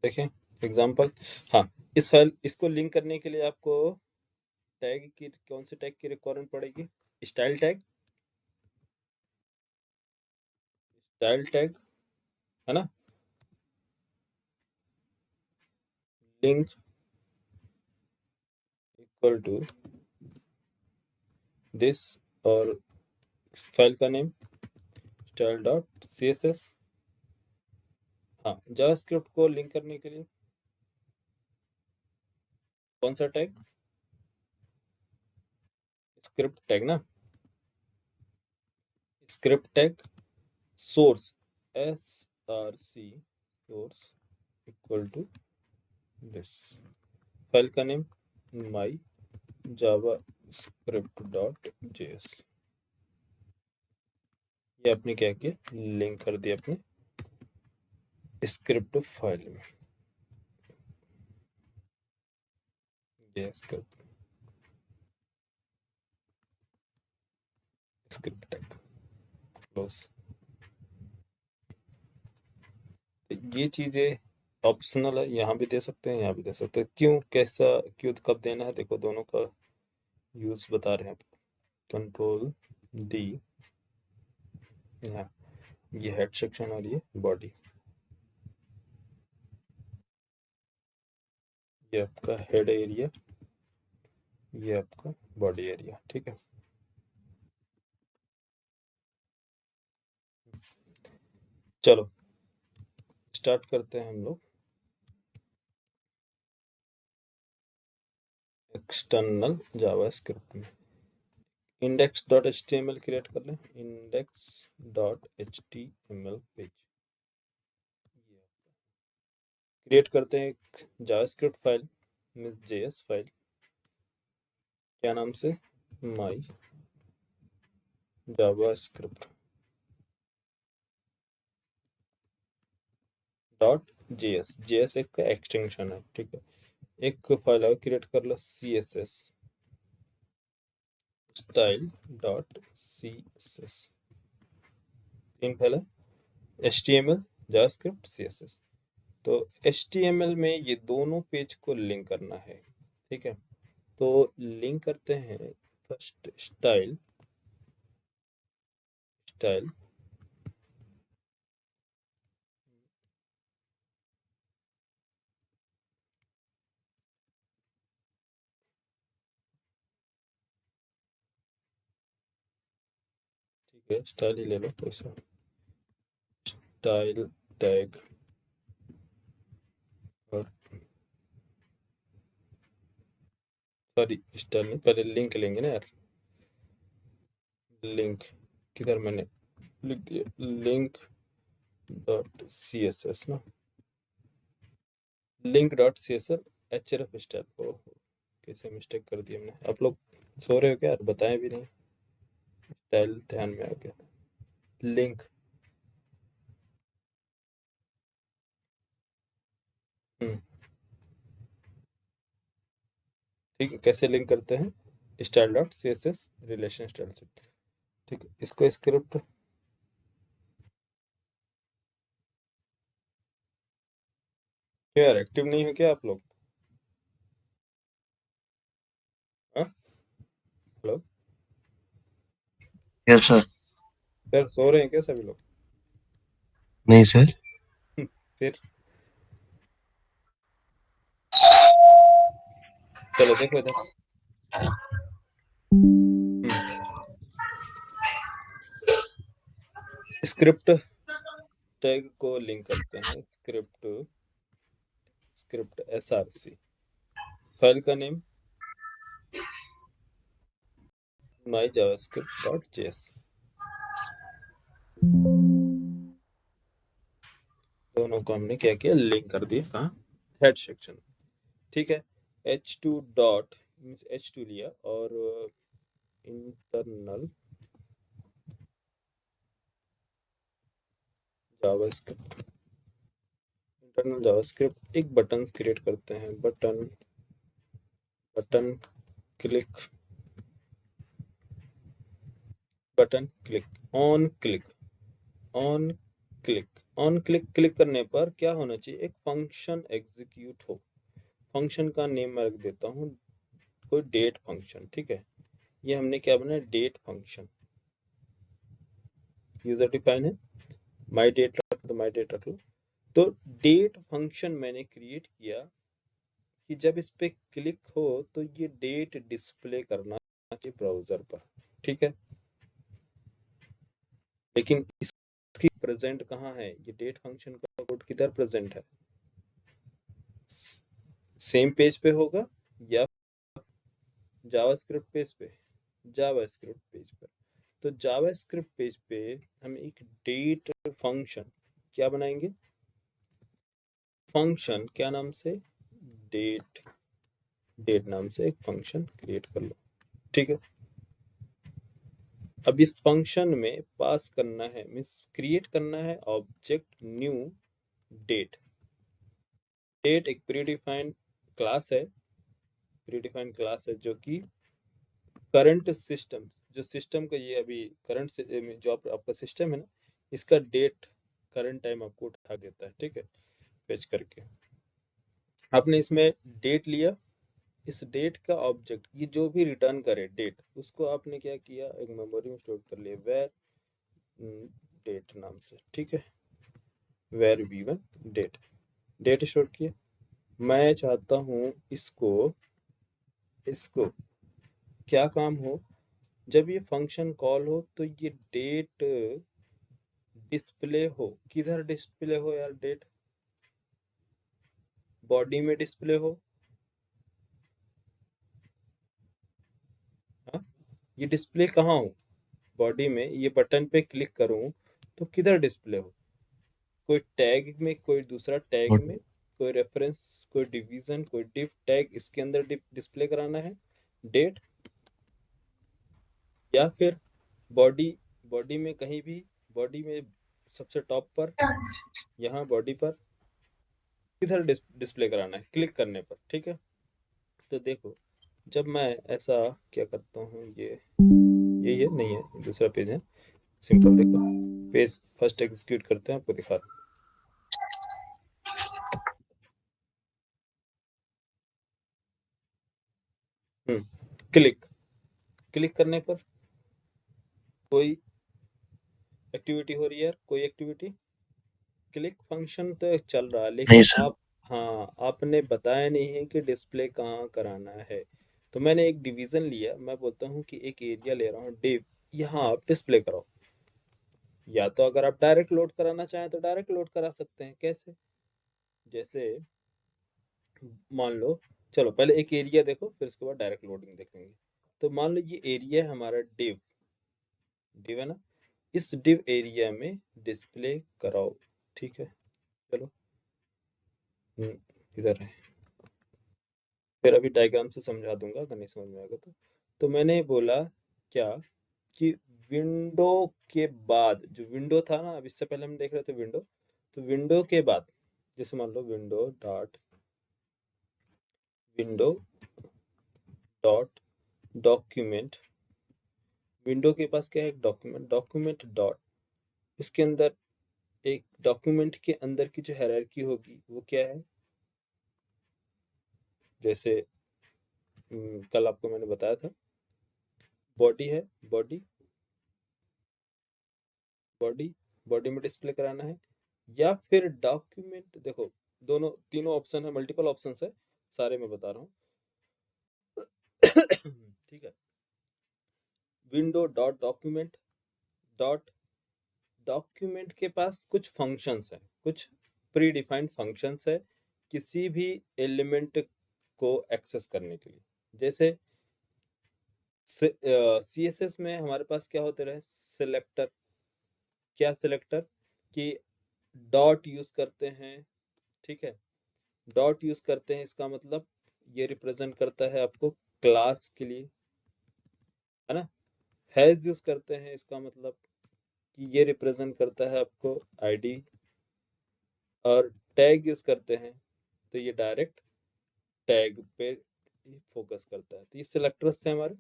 देखें एग्जांपल। हाँ, इस फाइल इसको लिंक करने के लिए आपको टैग की कौन से टैग की रिक्वायरमेंट पड़ेगी? स्टाइल टैग, स्टाइल टैग है ना। लिंक इक्वल टू दिस और फाइल का नेम स्टाइल डॉट CSS। हाँ, जावास्क्रिप्ट को लिंक करने के लिए कौन सा टैग? स्क्रिप्ट टैग ना। Script tag source SRC source equal to this, file का name my JavaScript dot JS। ये आपने क्या किया, लिंक कर दिया अपने स्क्रिप्ट फाइल में। ये स्क्रिप्ट टैग क्लोज। ये चीजें ऑप्शनल है, यहाँ भी दे सकते हैं, यहाँ भी दे सकते हैं। क्यों, कैसा, क्यों, कब देना है, देखो दोनों का यूज बता रहे हैं। कंट्रोल D, यहाँ ये हेड सेक्शन और ये बॉडी, ये आपका हेड एरिया, ये आपका बॉडी एरिया, ठीक है। चलो स्टार्ट करते हैं हम लोग एक्सटर्नल जावास्क्रिप्ट में। index.html क्रिएट कर लें, index.html पेज क्रिएट करते हैं। एक JavaScript file means JS file, क्या नाम से, माई जावास्क्रिप्ट डॉट JS। JS एक का एक्सटेंशन है, ठीक है। एक फाइल और क्रिएट कर लो CSS स्टाइल डॉट CSS। तीन फाइल है, HTML जावास्क्रिप्ट CSS। तो HTML में ये दोनों पेज को लिंक करना है, ठीक है। तो लिंक करते हैं फर्स्ट स्टाइल ठीक है, स्टाइल ही ले लो कोई सा, स्टाइल टैग और सॉरी स्टाइल नहीं, पहले लिंक लेंगे ना यार। लिंक किधर मैंने लिख दिया, लिंक डॉट CSS ना, link dot CSS href style. ओ कैसे मिस्टेक कर दी हमने। आप लोग सो रहे हो क्या यार, बताएं भी नहीं। स्टाइल ध्यान में आ गया, लिंक। ठीक है, कैसे लिंक करते हैं, style dot CSS relation style से, ठीक है। इसको स्क्रिप्ट क्या यार, एक्टिव नहीं है क्या आप लोग? हाँ, हेलो यस सर। यार, सो रहे हैं क्या सभी लोग? नहीं सर। फिर चलो देखो इधर। स्क्रिप्ट टैग को लिंक करते हैं, स्क्रिप्ट SRC, फाइल का नेम my javascript.js। दोनों को हमने क्या किया, लिंक कर दिया कहाँ, हेड सेक्शन। ठीक है, h2 डॉट मीन्स h2 लिया और इंटरनल जावास्क्रिप्ट एक बटन क्रिएट करते हैं, बटन क्लिक ऑन क्लिक करने पर क्या होना चाहिए, एक फंक्शन एग्जीक्यूट हो। फंक्शन का नेम मैं रख देता हूँ कोई डेट फंक्शन। ठीक है, ये हमने क्या बनाया, डेट फंक्शन, यूजर डिफाइन है, माई डेट रख दो, माई डेट रख लो। तो डेट फंक्शन मैंने क्रिएट किया कि जब इस पे क्लिक हो तो ये डेट डिस्प्ले करना चाहिए ब्राउजर पर। ठीक है, लेकिन इसकी प्रेजेंट कहाँ है, ये डेट फंक्शन का कोड किधर प्रेजेंट है, सेम पेज पे होगा या जावास्क्रिप्ट पेज पे, जावास्क्रिप्ट पेज पर। तो जावास्क्रिप्ट पेज पे हम एक डेट फंक्शन क्या बनाएंगे, फंक्शन क्या नाम से, डेट नाम से एक फंक्शन क्रिएट कर लो। ठीक है, अब इस फंक्शन में पास करना है, मीन्स क्रिएट करना है ऑब्जेक्ट न्यू डेट। डेट एक प्रीडिफाइंड क्लास है, जो कि करंट सिस्टम, जो सिस्टम का ये अभी करंट जो आपका सिस्टम है ना, इसका डेट करंट टाइम आपको उठा देता है। ठीक है, फेच करके आपने इसमें डेट लिया, इस डेट का ऑब्जेक्ट ये जो भी रिटर्न करे डेट, उसको आपने क्या किया, एक मेमोरी में स्टोर कर लिया वेर डेट नाम से। ठीक है, वेर v1 डेट स्टोर किया। मैं चाहता हूं इसको क्या काम हो, जब ये फंक्शन कॉल हो तो ये डेट डिस्प्ले हो, किधर डिस्प्ले हो यार, डेट बॉडी में डिस्प्ले हो। हाँ, ये डिस्प्ले कहाँ हो, बॉडी में, ये बटन पे क्लिक करूं तो किधर डिस्प्ले हो, कोई टैग में, कोई दूसरा टैग में, कोई रेफरेंस, कोई डिवीजन, कोई डिफ टैग, इसके अंदर डिस्प्ले कराना है डेट, या फिर बॉडी बॉडी में कहीं भी, बॉडी में सबसे टॉप पर, यहाँ बॉडी पर किधर डिस्प्ले कराना है क्लिक करने पर। ठीक है, तो देखो जब मैं ऐसा क्या करता हूँ, ये यही है, नहीं है दूसरा पेज है, सिंपल देखो, पेज फर्स्ट एग्जीक्यूट करते हैं, आपको दिखा रहा हूँ। क्लिक करने पर कोई एक्टिविटी हो रही है, कोई एक्टिविटी, क्लिक फंक्शन तो चल रहा है, नहीं लेकिन सर। आप, हाँ आपने बताया नहीं है कि डिस्प्ले कहाँ कराना है। तो मैंने एक डिवीजन लिया, मैं बोलता हूँ कि एक एरिया ले रहा हूँ डिव, यहाँ आप डिस्प्ले कराओ। या तो अगर आप डायरेक्ट लोड कराना चाहें तो डायरेक्ट लोड करा सकते हैं, कैसे, जैसे मान लो, चलो पहले एक एरिया देखो फिर उसके बाद डायरेक्ट लोडिंग देखेंगे। तो मान लो ये एरिया है हमारा डिव है ना, इस डिव एरिया में डिस्प्ले कराओ। ठीक है, चलो इधर है, फिर अभी डायग्राम से समझा दूंगा अगर नहीं समझ में आएगा तो मैंने बोला क्या, कि विंडो के बाद, जो विंडो था ना, अब इससे पहले हम देख रहे थे विंडो, तो विंडो के बाद जैसे मान लो विंडो डॉट डॉक्यूमेंट, विंडो के पास क्या है, एक डॉक्यूमेंट डॉट, इसके अंदर एक डॉक्यूमेंट के अंदर की जो हायरार्की होगी वो क्या है, जैसे कल आपको मैंने बताया था, बॉडी है, बॉडी बॉडी बॉडी में डिस्प्ले कराना है, या फिर डॉक्यूमेंट, देखो दोनों तीनों ऑप्शन है, मल्टीपल ऑप्शन है, सारे मैं बता रहा हूँ। ठीक है, विंडो डॉट डॉक्यूमेंट के पास कुछ फंक्शंस है, कुछ प्री डिफाइंड फंक्शंस है किसी भी एलिमेंट को एक्सेस करने के लिए। जैसे CSS में हमारे पास क्या होते रहे, सिलेक्टर। क्या सिलेक्टर? कि डॉट यूज करते हैं, ठीक है, डॉट यूज करते हैं, इसका मतलब ये रिप्रेजेंट करता है आपको क्लास के लिए, है ना। हैज यूज करते हैं, इसका मतलब कि ये रिप्रेजेंट करता है आपको आईडी। और टैग यूज करते हैं तो ये डायरेक्ट टैग पे फोकस करता है। तो ये सिलेक्टर्स थे हमारे,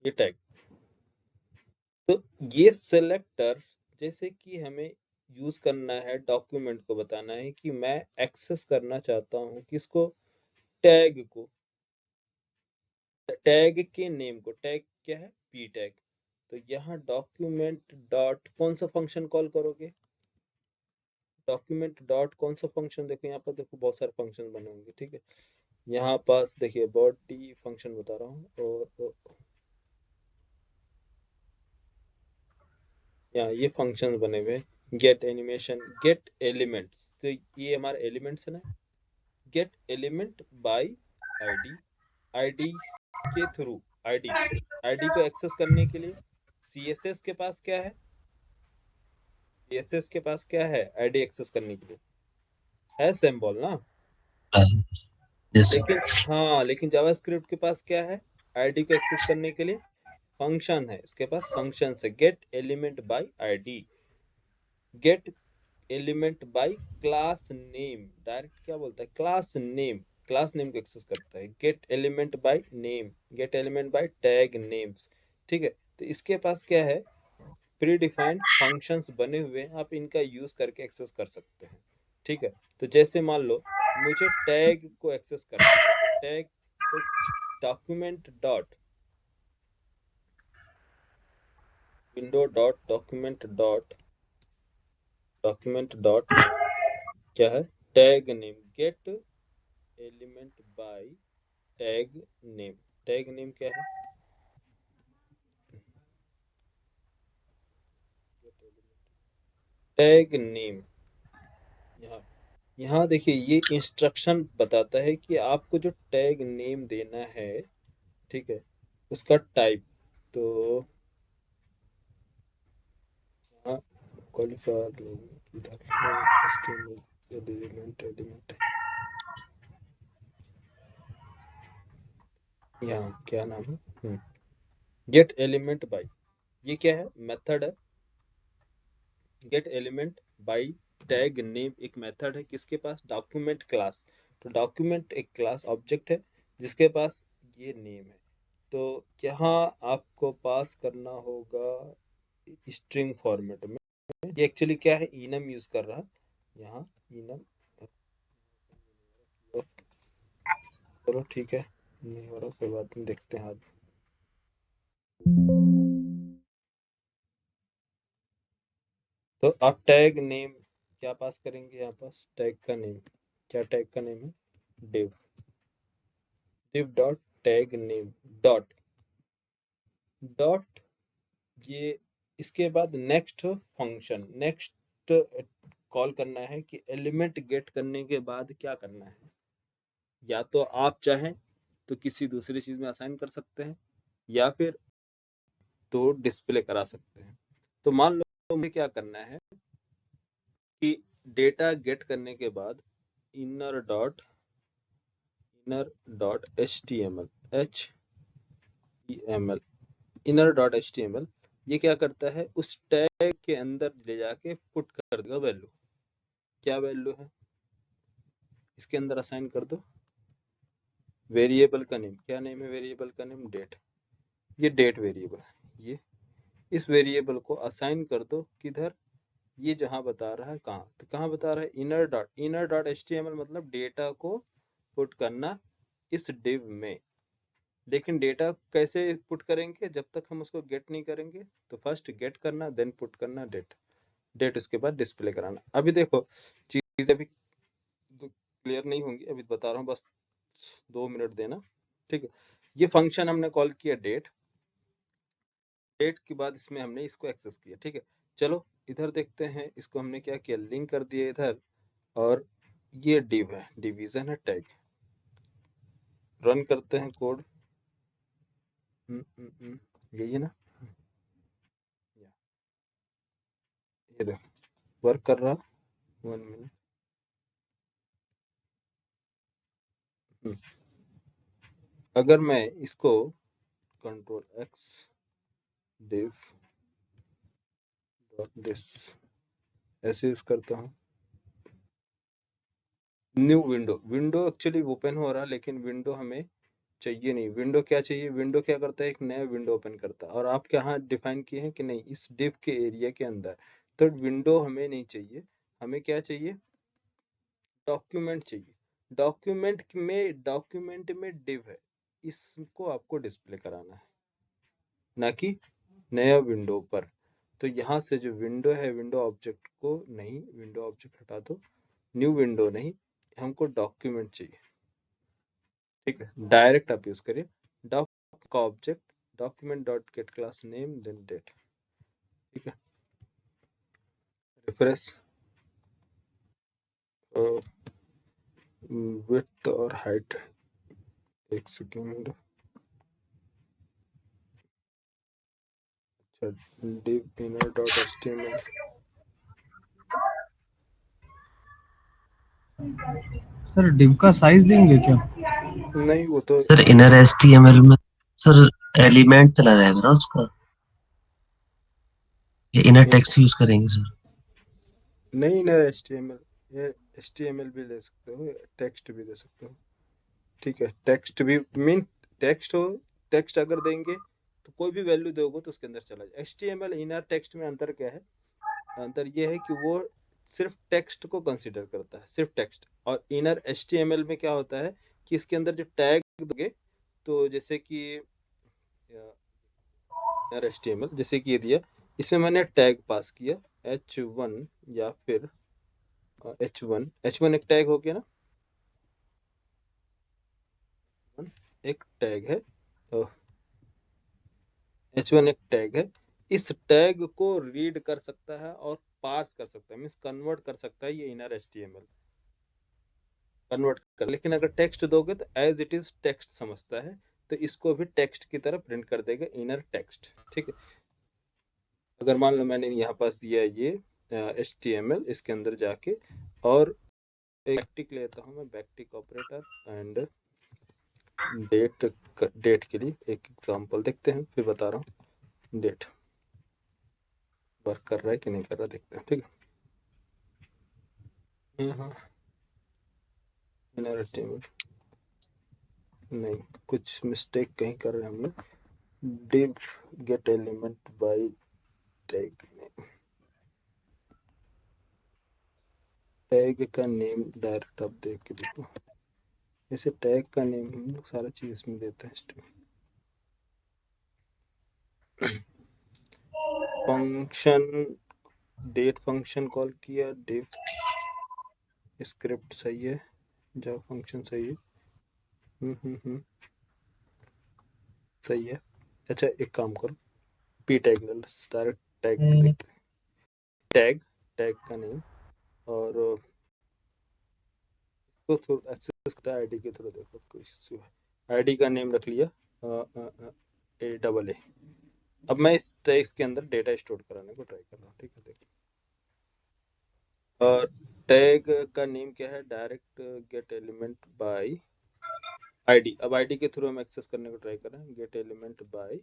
ये टैग। तो ये सिलेक्टर जैसे कि हमें यूज करना है, डॉक्यूमेंट को बताना है कि मैं एक्सेस करना चाहता हूँ किसको, टैग को, टैग के नेम को। टैग क्या है, पी टैग। तो यहाँ डॉक्यूमेंट डॉट कौन सा फंक्शन कॉल करोगे, डॉक्यूमेंट डॉट कौन सा फंक्शन, देखो यहाँ पर, देखो बहुत सारे फंक्शन बने होंगे, ठीक है। यहाँ पास देखिए बॉडी फंक्शन बता रहा हूँ, और यहाँ ये फंक्शन बने हुए, गेट एनिमेशन, गेट एलिमेंट्स, तो ये हमारे एलिमेंट्स है ना। Gate element by ID, ID के थ्रू, आईडी, आईडी को एक्सेस करने के लिए सीएसएस के पास क्या है, सीएसएस के पास क्या है आईडी एक्सेस करने के लिए, है सिंबल ना। यस लेकिन हाँ, लेकिन जावास्क्रिप्ट के पास क्या है आईडी को एक्सेस करने के लिए, फंक्शन है, इसके पास फंक्शन है, gate element by ID, gate element bye class name, direct क्या बोलता है, क्लास नेम, क्लास नेम को एक्सेस करता है, gate element by name, gate element bye tag names, ठीक है। तो इसके पास क्या है, प्री डिफाइंड फंक्शंस बने हुए हैं, आप इनका यूज करके एक्सेस कर सकते हैं, ठीक है। तो जैसे मान लो मुझे टैग को एक्सेस करना है, टैग, तो document dot window dot document dot, document dot क्या है, tag name, gate element bye tag name, tag name क्या है, टैग नेम। यहाँ, यहाँ देखिए ये इंस्ट्रक्शन बताता है कि आपको जो टैग नेम देना है, ठीक है, उसका टाइप। तो यहाँ क्वालिफायर एलिमेंट, एलिमेंट, यहाँ क्या नाम है, गेट एलिमेंट बाय, ये क्या है, मेथड है, gate element bye tag name एक मेथड है, किसके पास, डॉक्यूमेंट क्लास। तो डॉक्यूमेंट एक क्लास ऑब्जेक्ट है जिसके पास ये नेम है। तो यहाँ आपको पास करना होगा स्ट्रिंग फॉर्मेट में। ये एक्चुअली क्या है, इनम यूज कर रहा है यहाँ, इनम, चलो ठीक है, नहीं हो रहा कोई बात नहीं, देखते हैं आज। तो आप टैग नेम क्या पास करेंगे, यहाँ पास टैग का नेम, क्या टैग का नेम है, div, div dot tag name dot, dot, ये इसके बाद नेक्स्ट फंक्शन, नेक्स्ट कॉल करना है कि एलिमेंट गेट करने के बाद क्या करना है, या तो आप चाहें तो किसी दूसरी चीज में असाइन कर सकते हैं, या फिर तो डिस्प्ले करा सकते हैं। तो मान लो मुझे क्या करना है कि डेटा गेट करने के बाद inner dot, inner dot HTML, HTML, inner dot HTML, ये क्या करता है, उस टैग के अंदर ले जाके पुट कर देगा वैल्यू। क्या वैल्यू है, इसके अंदर असाइन कर दो वेरिएबल का नेम, क्या नेम है वेरिएबल का नेम, डेट, ये डेट वेरिएबल है, ये इस वेरिएबल को असाइन कर दो किधर, ये जहां बता रहा है कहाँ, तो कहाँ बता रहा है, इनर डॉट HTML, मतलब डेटा को पुट करना इस डिव में। लेकिन डेटा कैसे पुट करेंगे, जब तक हम उसको गेट नहीं करेंगे, तो फर्स्ट गेट करना, देन पुट करना डेट, डेट उसके बाद डिस्प्ले कराना। अभी देखो चीजें अभी क्लियर नहीं होंगी, अभी बता रहा हूँ, बस 2 मिनट देना, ठीक है। ये फंक्शन हमने कॉल किया डेट, डेट के बाद इसमें हमने इसको एक्सेस किया, ठीक है। चलो इधर देखते हैं, इसको हमने क्या किया, लिंक कर दिया इधर, और ये डिव है, डिवीजन है टैग, रन करते हैं कोड। यही है ना, ये देखो वर्क कर रहा। 1 मिनट। अगर मैं इसको control x div dot this ऐसे यूज करता हूँ, न्यू विंडो एक्चुअली ओपन हो रहा, लेकिन विंडो हमें चाहिए नहीं। विंडो क्या चाहिए, विंडो क्या करता है, एक नया विंडो ओपन करता है। और आप क्या डिफाइन किए हैं कि नहीं, इस div के एरिया के अंदर, तो विंडो हमें नहीं चाहिए। हमें क्या चाहिए, डॉक्यूमेंट चाहिए। डॉक्यूमेंट में div है, इसको आपको डिस्प्ले कराना है, ना कि नया विंडो पर। तो यहाँ से जो विंडो है, विंडो ऑब्जेक्ट को नहीं, विंडो ऑब्जेक्ट हटा दो, न्यू विंडो नहीं, हमको डॉक्यूमेंट चाहिए। ठीक है, डायरेक्ट आप यूज करिए डॉक का object document dot get class name then date. ठीक है, रिफ्रेश, विड्थ और हाइट, एक सेकेंड। अच्छा, div inner dot html, sir div का साइज देंगे क्या? नहीं वो तो सर इनर एचटीएमएल में सर एलिमेंट चला जाएगा ना उसका, या इनर टेक्स्ट यूज करेंगे सर? नहीं, इनर html, ये html भी ले सकते हो, टेक्स्ट भी दे सकते हो। ठीक है, टेक्स्ट भी मीन टेक्स्ट हो, टेक्स्ट अगर देंगे तो कोई भी वैल्यू दोगे तो उसके अंदर चला जाए। HTML इनर टेक्स्ट में अंतर क्या है, अंतर ये है कि वो सिर्फ टेक्स्ट को कंसीडर करता है, सिर्फ टेक्स्ट। और इनर HTML में क्या होता है कि इसके अंदर जो टैग दोगे, तो जैसे कि इनर HTML जैसे कि ये दिया, इसमें मैंने टैग पास किया h1 या फिर h1 एक टैग हो गया ना, एक टैग है, h1 एक टैग है। इस टैग को रीड कर सकता है और पार्स कर सकता है, मीन्स कन्वर्ट कर सकता है, ये इनर HTML कन्वर्ट कर। लेकिन अगर टेक्स्ट दोगे तो एज इट इज टेक्स्ट समझता है, तो इसको भी टेक्स्ट की तरह प्रिंट कर देगा, इनर टेक्स्ट। ठीक है, अगर मान लो मैंने यहाँ पास दिया ये HTML, इसके अंदर जाके और एक बैकटिक लेता हूँ मैं, बैकटिक ऑपरेटर एंड डेट के लिए एक एग्जांपल देखते हैं, फिर बता रहा हूँ डेट वर्क कर रहा है कि नहीं कर रहा, देखते हैं। ठीक है, यहाँ इनर HTML नहीं, कुछ मिस्टेक कहीं कर रहे हैं हम लोग। div get element by tag name, tag का नेम डायरेक्ट आप देख के देखो, जैसे टैग का नेम हम लोग सारा चीज इसमें देते हैं। फंक्शन डेट फंक्शन कॉल किया, div स्क्रिप्ट सही है, जावा फंक्शन सही है। सही है। अच्छा एक काम करो, पी टैग डायरेक्ट टैग देखते हैं, टैग का नेम, और तो थोड़ा एक्सेस करता है आईडी के थ्रू, देखो कोई इश्यू है। आईडी का नेम रख लिया A AA। अब मैं इस टैग्स के अंदर डेटा स्टोर कराने को ट्राई कर रहा हूँ। ठीक है, देखिए, और टैग का नेम क्या है, direct get element by ID. अब आईडी के थ्रू हम एक्सेस करने को ट्राई कर रहे हैं, get element by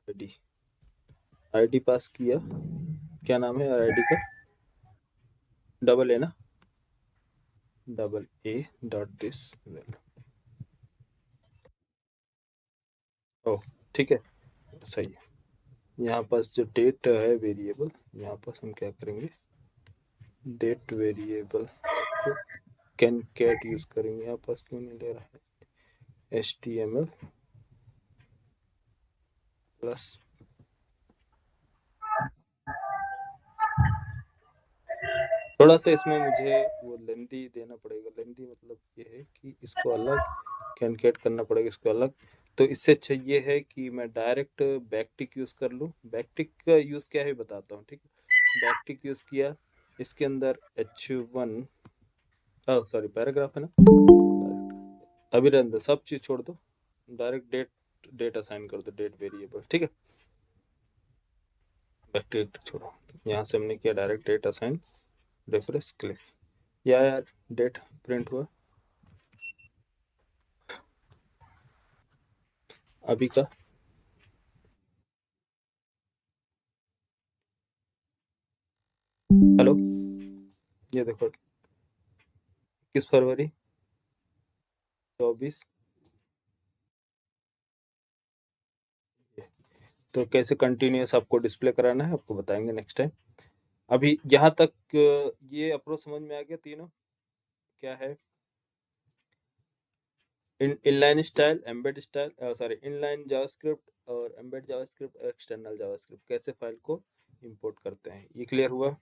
ID. ID pass किया, क्या नाम है आईडी का, डबल ए ना, double A dot this value. ओह ठीक है, सही है। यहाँ पास जो डेट है वेरिएबल, यहाँ पास हम क्या करेंगे, डेट वेरिएबल को कैट यूज करेंगे। यहाँ पास क्यों नहीं ले रहा है, HTML प्लस, थोड़ा सा इसमें मुझे वो लेंथी देना पड़ेगा। लेंथी मतलब ये है कि इसको अलग कैट करना पड़ेगा, इसको अलग। तो इससे अच्छा ये है कि मैं डायरेक्ट बैकटिक यूज कर लूँ। बैकटिक का यूज क्या है बताता हूँ। ठीक है, बैकटिक यूज किया, इसके अंदर H1 सॉरी पैराग्राफ है ना, अभी रहने दो, सब चीज छोड़ दो, डायरेक्ट डेट असाइन कर दो, डेट वेरिएबल, ठीक है। डेट छोड़ो, यहाँ से हमने किया direct date assign, refresh click, यार डेट प्रिंट हुआ अभी का। हेलो, ये देखो 21 फरवरी 24। तो कैसे कंटिन्यूस आपको डिस्प्ले कराना है आपको बताएंगे नेक्स्ट टाइम। अभी यहाँ तक ये अप्रोच समझ में आ गया तीनों, क्या है? Inline style, embed style, sorry inline JavaScript और एम्बेड जावास्क्रिप्ट, एक्सटर्नल जावास्क्रिप्ट, कैसे फाइल को इंपोर्ट करते हैं, ये क्लियर हुआ?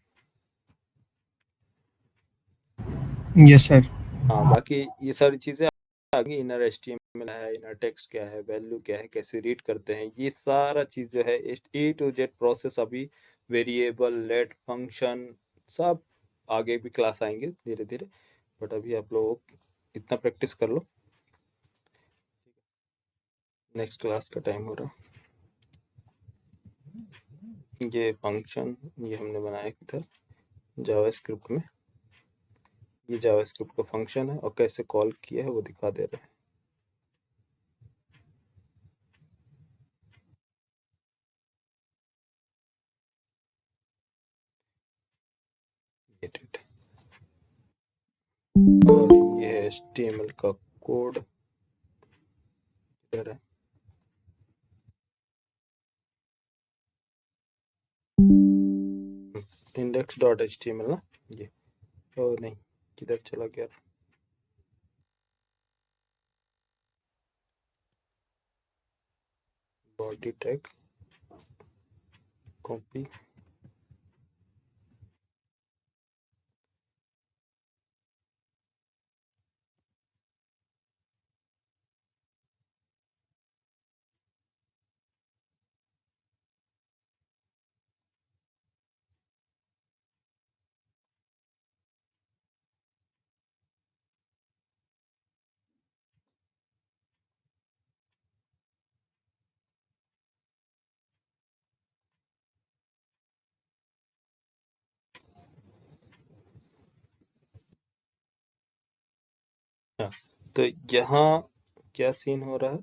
Yes sir. हाँ, बाकी ये सारी चीजें आगे, इनर एचटीएमएल है, इनर टेक्स्ट क्या है, वैल्यू क्या है, कैसे रीड करते हैं, ये सारा चीज जो है ए टू जेड प्रोसेस, अभी वेरिएबल, लेट, फंक्शन, सब आगे भी क्लास आएंगे धीरे धीरे, बट अभी आप लोग इतना प्रैक्टिस कर लो, नेक्स्ट क्लास का टाइम हो रहा। ये फंक्शन ये हमने बनाया था जावास्क्रिप्ट में, ये जावास्क्रिप्ट का फंक्शन है और कैसे कॉल किया है वो दिखा दे रहे हैं। और ये है HTML का कोड, इधर है index.html ना ये, और नहीं किधर चला गया, बॉडी टैग कॉपी, हाँ। तो यहाँ क्या सीन हो रहा है,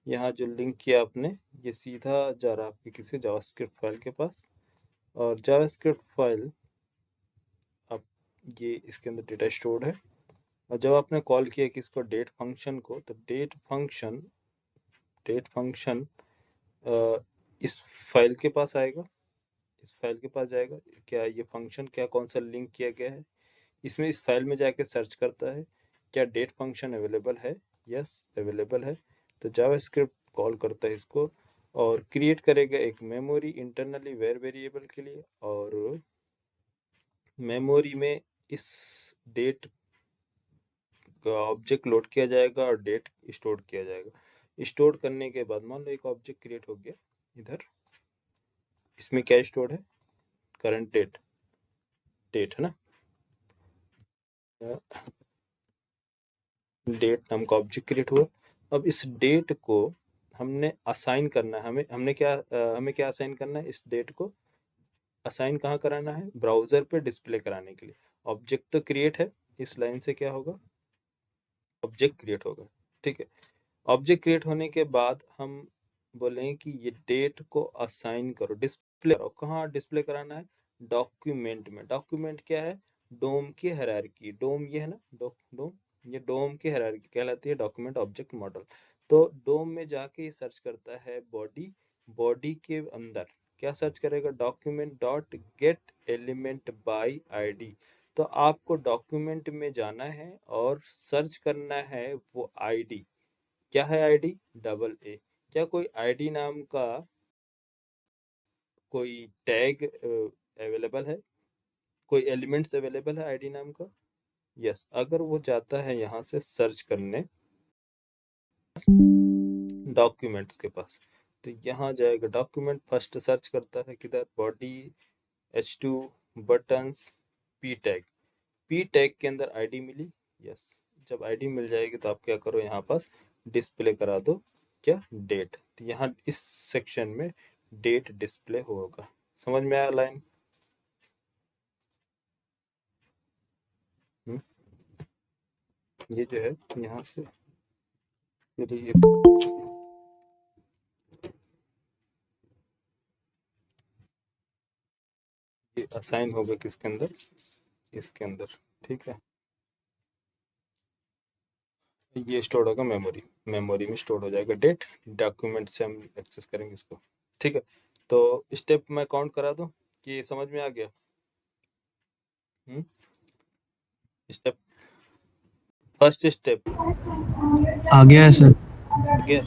यहाँ जो लिंक किया आपने ये सीधा जा रहा है आपके किसी जावास्क्रिप्ट फाइल के पास, और जावास्क्रिप्ट फाइल आप ये इसके अंदर डेटा स्टोर्ड है, और जब आपने कॉल किया कि इसको डेट फंक्शन को, तो डेट फंक्शन इस फाइल के पास आएगा, इस फाइल के पास जाएगा, क्या ये फंक्शन क्या कौन सा लिंक किया गया है, इसमें इस फाइल में जाके सर्च करता है क्या डेट फंक्शन अवेलेबल है, यस अवेलेबल है, तो जावास्क्रिप्ट कॉल करता है इसको और क्रिएट करेगा एक मेमोरी इंटरनली वेर वेरिएबल के लिए, और मेमोरी में इस डेट का ऑब्जेक्ट लोड किया जाएगा और डेट स्टोर किया जाएगा। स्टोर करने के बाद मान लो एक ऑब्जेक्ट क्रिएट हो गया इधर, इसमें क्या स्टोर है, करंट डेट है ना, डेट नाम का ऑब्जेक्ट क्रिएट हुआ। अब इस डेट को हमने असाइन करना है, हमें क्या असाइन करना है, इस डेट को असाइन कहाँ कराना है, ब्राउजर पे डिस्प्ले कराने के लिए। ऑब्जेक्ट तो क्रिएट है, इस लाइन से क्या होगा, ऑब्जेक्ट क्रिएट होगा, ठीक है। ऑब्जेक्ट क्रिएट होने के बाद हम बोलें कि ये डेट को असाइन करो, डिस्प्ले करो, कहाँ डिस्प्ले कराना है, डॉक्यूमेंट में। डॉक्यूमेंट क्या है, डोम की हायरार्की, डोम ये है ना, डोम, ये डोम की हायरार्की कहलाती है डॉक्यूमेंट ऑब्जेक्ट मॉडल। तो डोम में जाके ये सर्च करता है बॉडी, बॉडी के अंदर क्या सर्च करेगा, document dot gate element by ID. तो आपको डॉक्यूमेंट में जाना है और सर्च करना है वो आईडी, क्या है आईडी, डबल ए। क्या कोई आईडी नाम का कोई टैग अवेलेबल है, कोई एलिमेंट्स अवेलेबल है आईडी नाम का, यस। अगर वो जाता है यहाँ से सर्च करने डॉक्यूमेंट्स के पास, तो यहाँ जाएगा डॉक्यूमेंट, फर्स्ट सर्च करता है किधर, body, H2, buttons, P tag, P tag के अंदर आईडी मिली, यस। जब आईडी मिल जाएगी तो आप क्या करो, यहाँ पास डिस्प्ले करा दो क्या, डेट। तो यहाँ इस सेक्शन में डेट डिस्प्ले होगा। समझ में आया लाइन? ये जो है यहाँ से ये असाइन होगा किसके अंदर, इसके अंदर, ठीक है। ये स्टोर होगा मेमोरी, मेमोरी में स्टोर हो जाएगा डेट, डॉक्यूमेंट से हम एक्सेस करेंगे इसको, ठीक है। तो स्टेप मैं काउंट करा दूं कि समझ में आ गया? स्टेप, फर्स्ट स्टेप आ गया है सर। आ गया।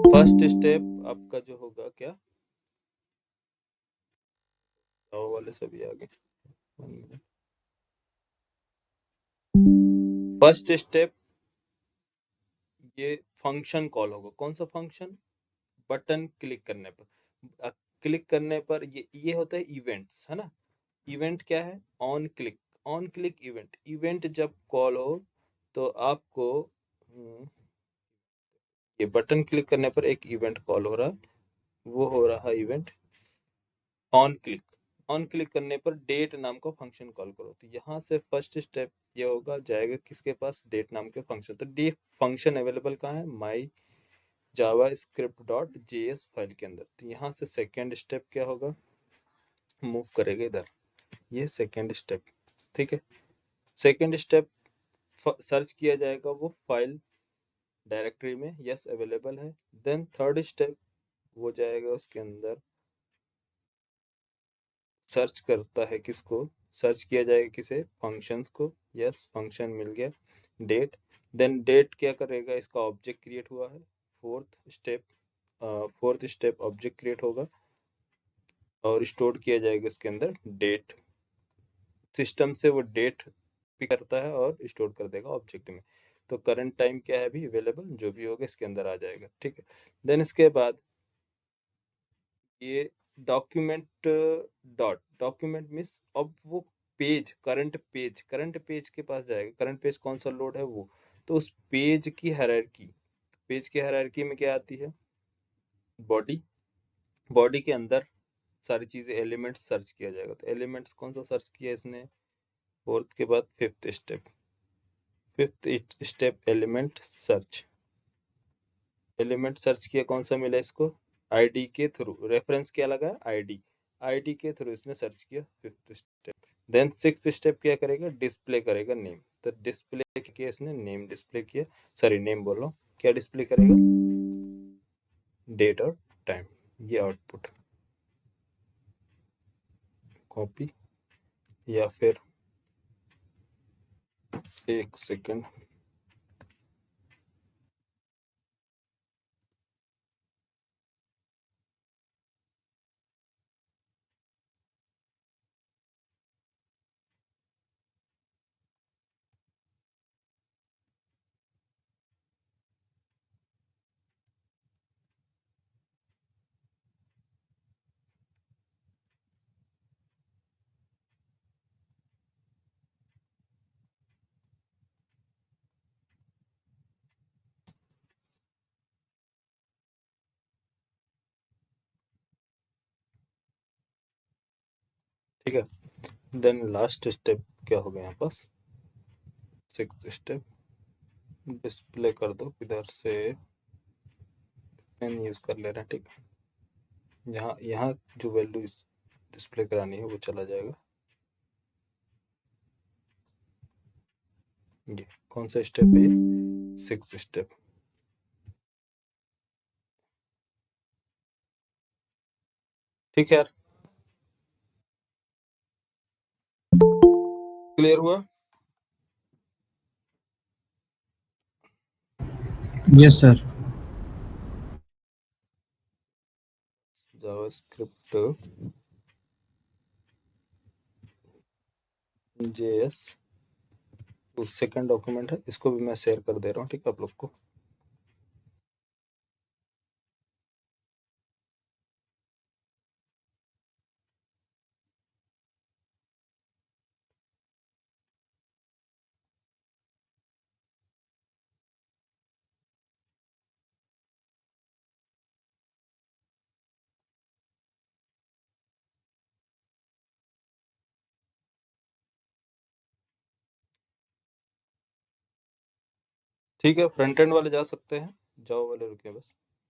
फर्स्ट स्टेप आपका जो होगा क्या, वाले सभी आ गए। फर्स्ट स्टेप ये फंक्शन कॉल होगा। कौन सा फंक्शन? बटन क्लिक करने पर, क्लिक करने पर ये होता है इवेंट्स, है ना। इवेंट क्या है? On click, on click event. Event जब कॉल हो तो आपको ये बटन क्लिक करने पर एक इवेंट कॉल हो रहा है, वो हो रहा है event on click. On click करने पर डेट नाम का फंक्शन कॉल करो। तो यहाँ से फर्स्ट स्टेप ये होगा, जाएगा किसके पास, डेट नाम के फंक्शन। तो डेट फंक्शन अवेलेबल कहाँ है? माई जावा स्क्रिप्ट डॉट जेएस फाइल के अंदर। तो यहाँ से सेकेंड स्टेप क्या होगा, मूव करेगा इधर, ये सेकेंड स्टेप, ठीक है। सेकेंड स्टेप सर्च किया जाएगा वो फाइल डायरेक्टरी में, यस अवेलेबल है। देन थर्ड स्टेप वो जाएगा उसके अंदर, सर्च करता है किसको, सर्च किया जाएगा किसे, फंक्शंस को, यस फंक्शन मिल गया, डेट। देन डेट क्या करेगा, इसका ऑब्जेक्ट क्रिएट हुआ है। फोर्थ स्टेप ऑब्जेक्ट क्रिएट होगा और स्टोर किया जाएगा इसके अंदर डेट। सिस्टम से वो डेट पिक करता है और स्टोर कर देगा ऑब्जेक्ट में। तो करंट टाइम क्या है अभी अवेलेबल, जो भी होगा इसके अंदर आ जाएगा, ठीक है। देन इसके बाद ये डॉक्यूमेंट डॉक्यूमेंट मीन्स अब वो पेज, करंट पेज के पास जाएगा। करंट पेज कौन सा लोड है वो, तो उस पेज की हायरार्की, पेज की हायरार्की में क्या आती है, बॉडी, बॉडी के अंदर सारी चीजें एलिमेंट्स सर्च किया जाएगा। तो एलिमेंट्स कौन सा सर्च किया इसने, फोर्थ के बाद fifth step element search. Element search किया, कौन सा मिला इसको, आईडी के थ्रू, रेफरेंस क्या लगा, आईडी, आईडी के थ्रू इसने सर्च किया, fifth step. Then sixth step क्या करेगा, डिस्प्ले करेगा नेम। तो डिस्प्ले किया इसने, नेम डिस्प्ले किया, सॉरी नेम बोल रहा हूँ, क्या डिस्प्ले करेगा, डेट और टाइम। ये आउटपुट कॉपी, या फिर एक सेकेंड, ठीक है। देन लास्ट स्टेप क्या हो गया यहाँ पास, सिक्स्थ स्टेप, डिस्प्ले कर दो, इधर से पेन यूज कर ले रहे हैं, ठीक है। यहाँ यहाँ जो वैल्यू डिस्प्ले करानी है वो चला जाएगा। ये कौन सा स्टेप है, सिक्स स्टेप, ठीक है यार, क्लियर हुआ? Yes sir. JavaScript JS second document है, इसको भी मैं शेयर कर दे रहा हूँ, ठीक है आप लोग को। ठीक है, फ्रंट एंड वाले जा सकते हैं, जावा वाले रुके बस।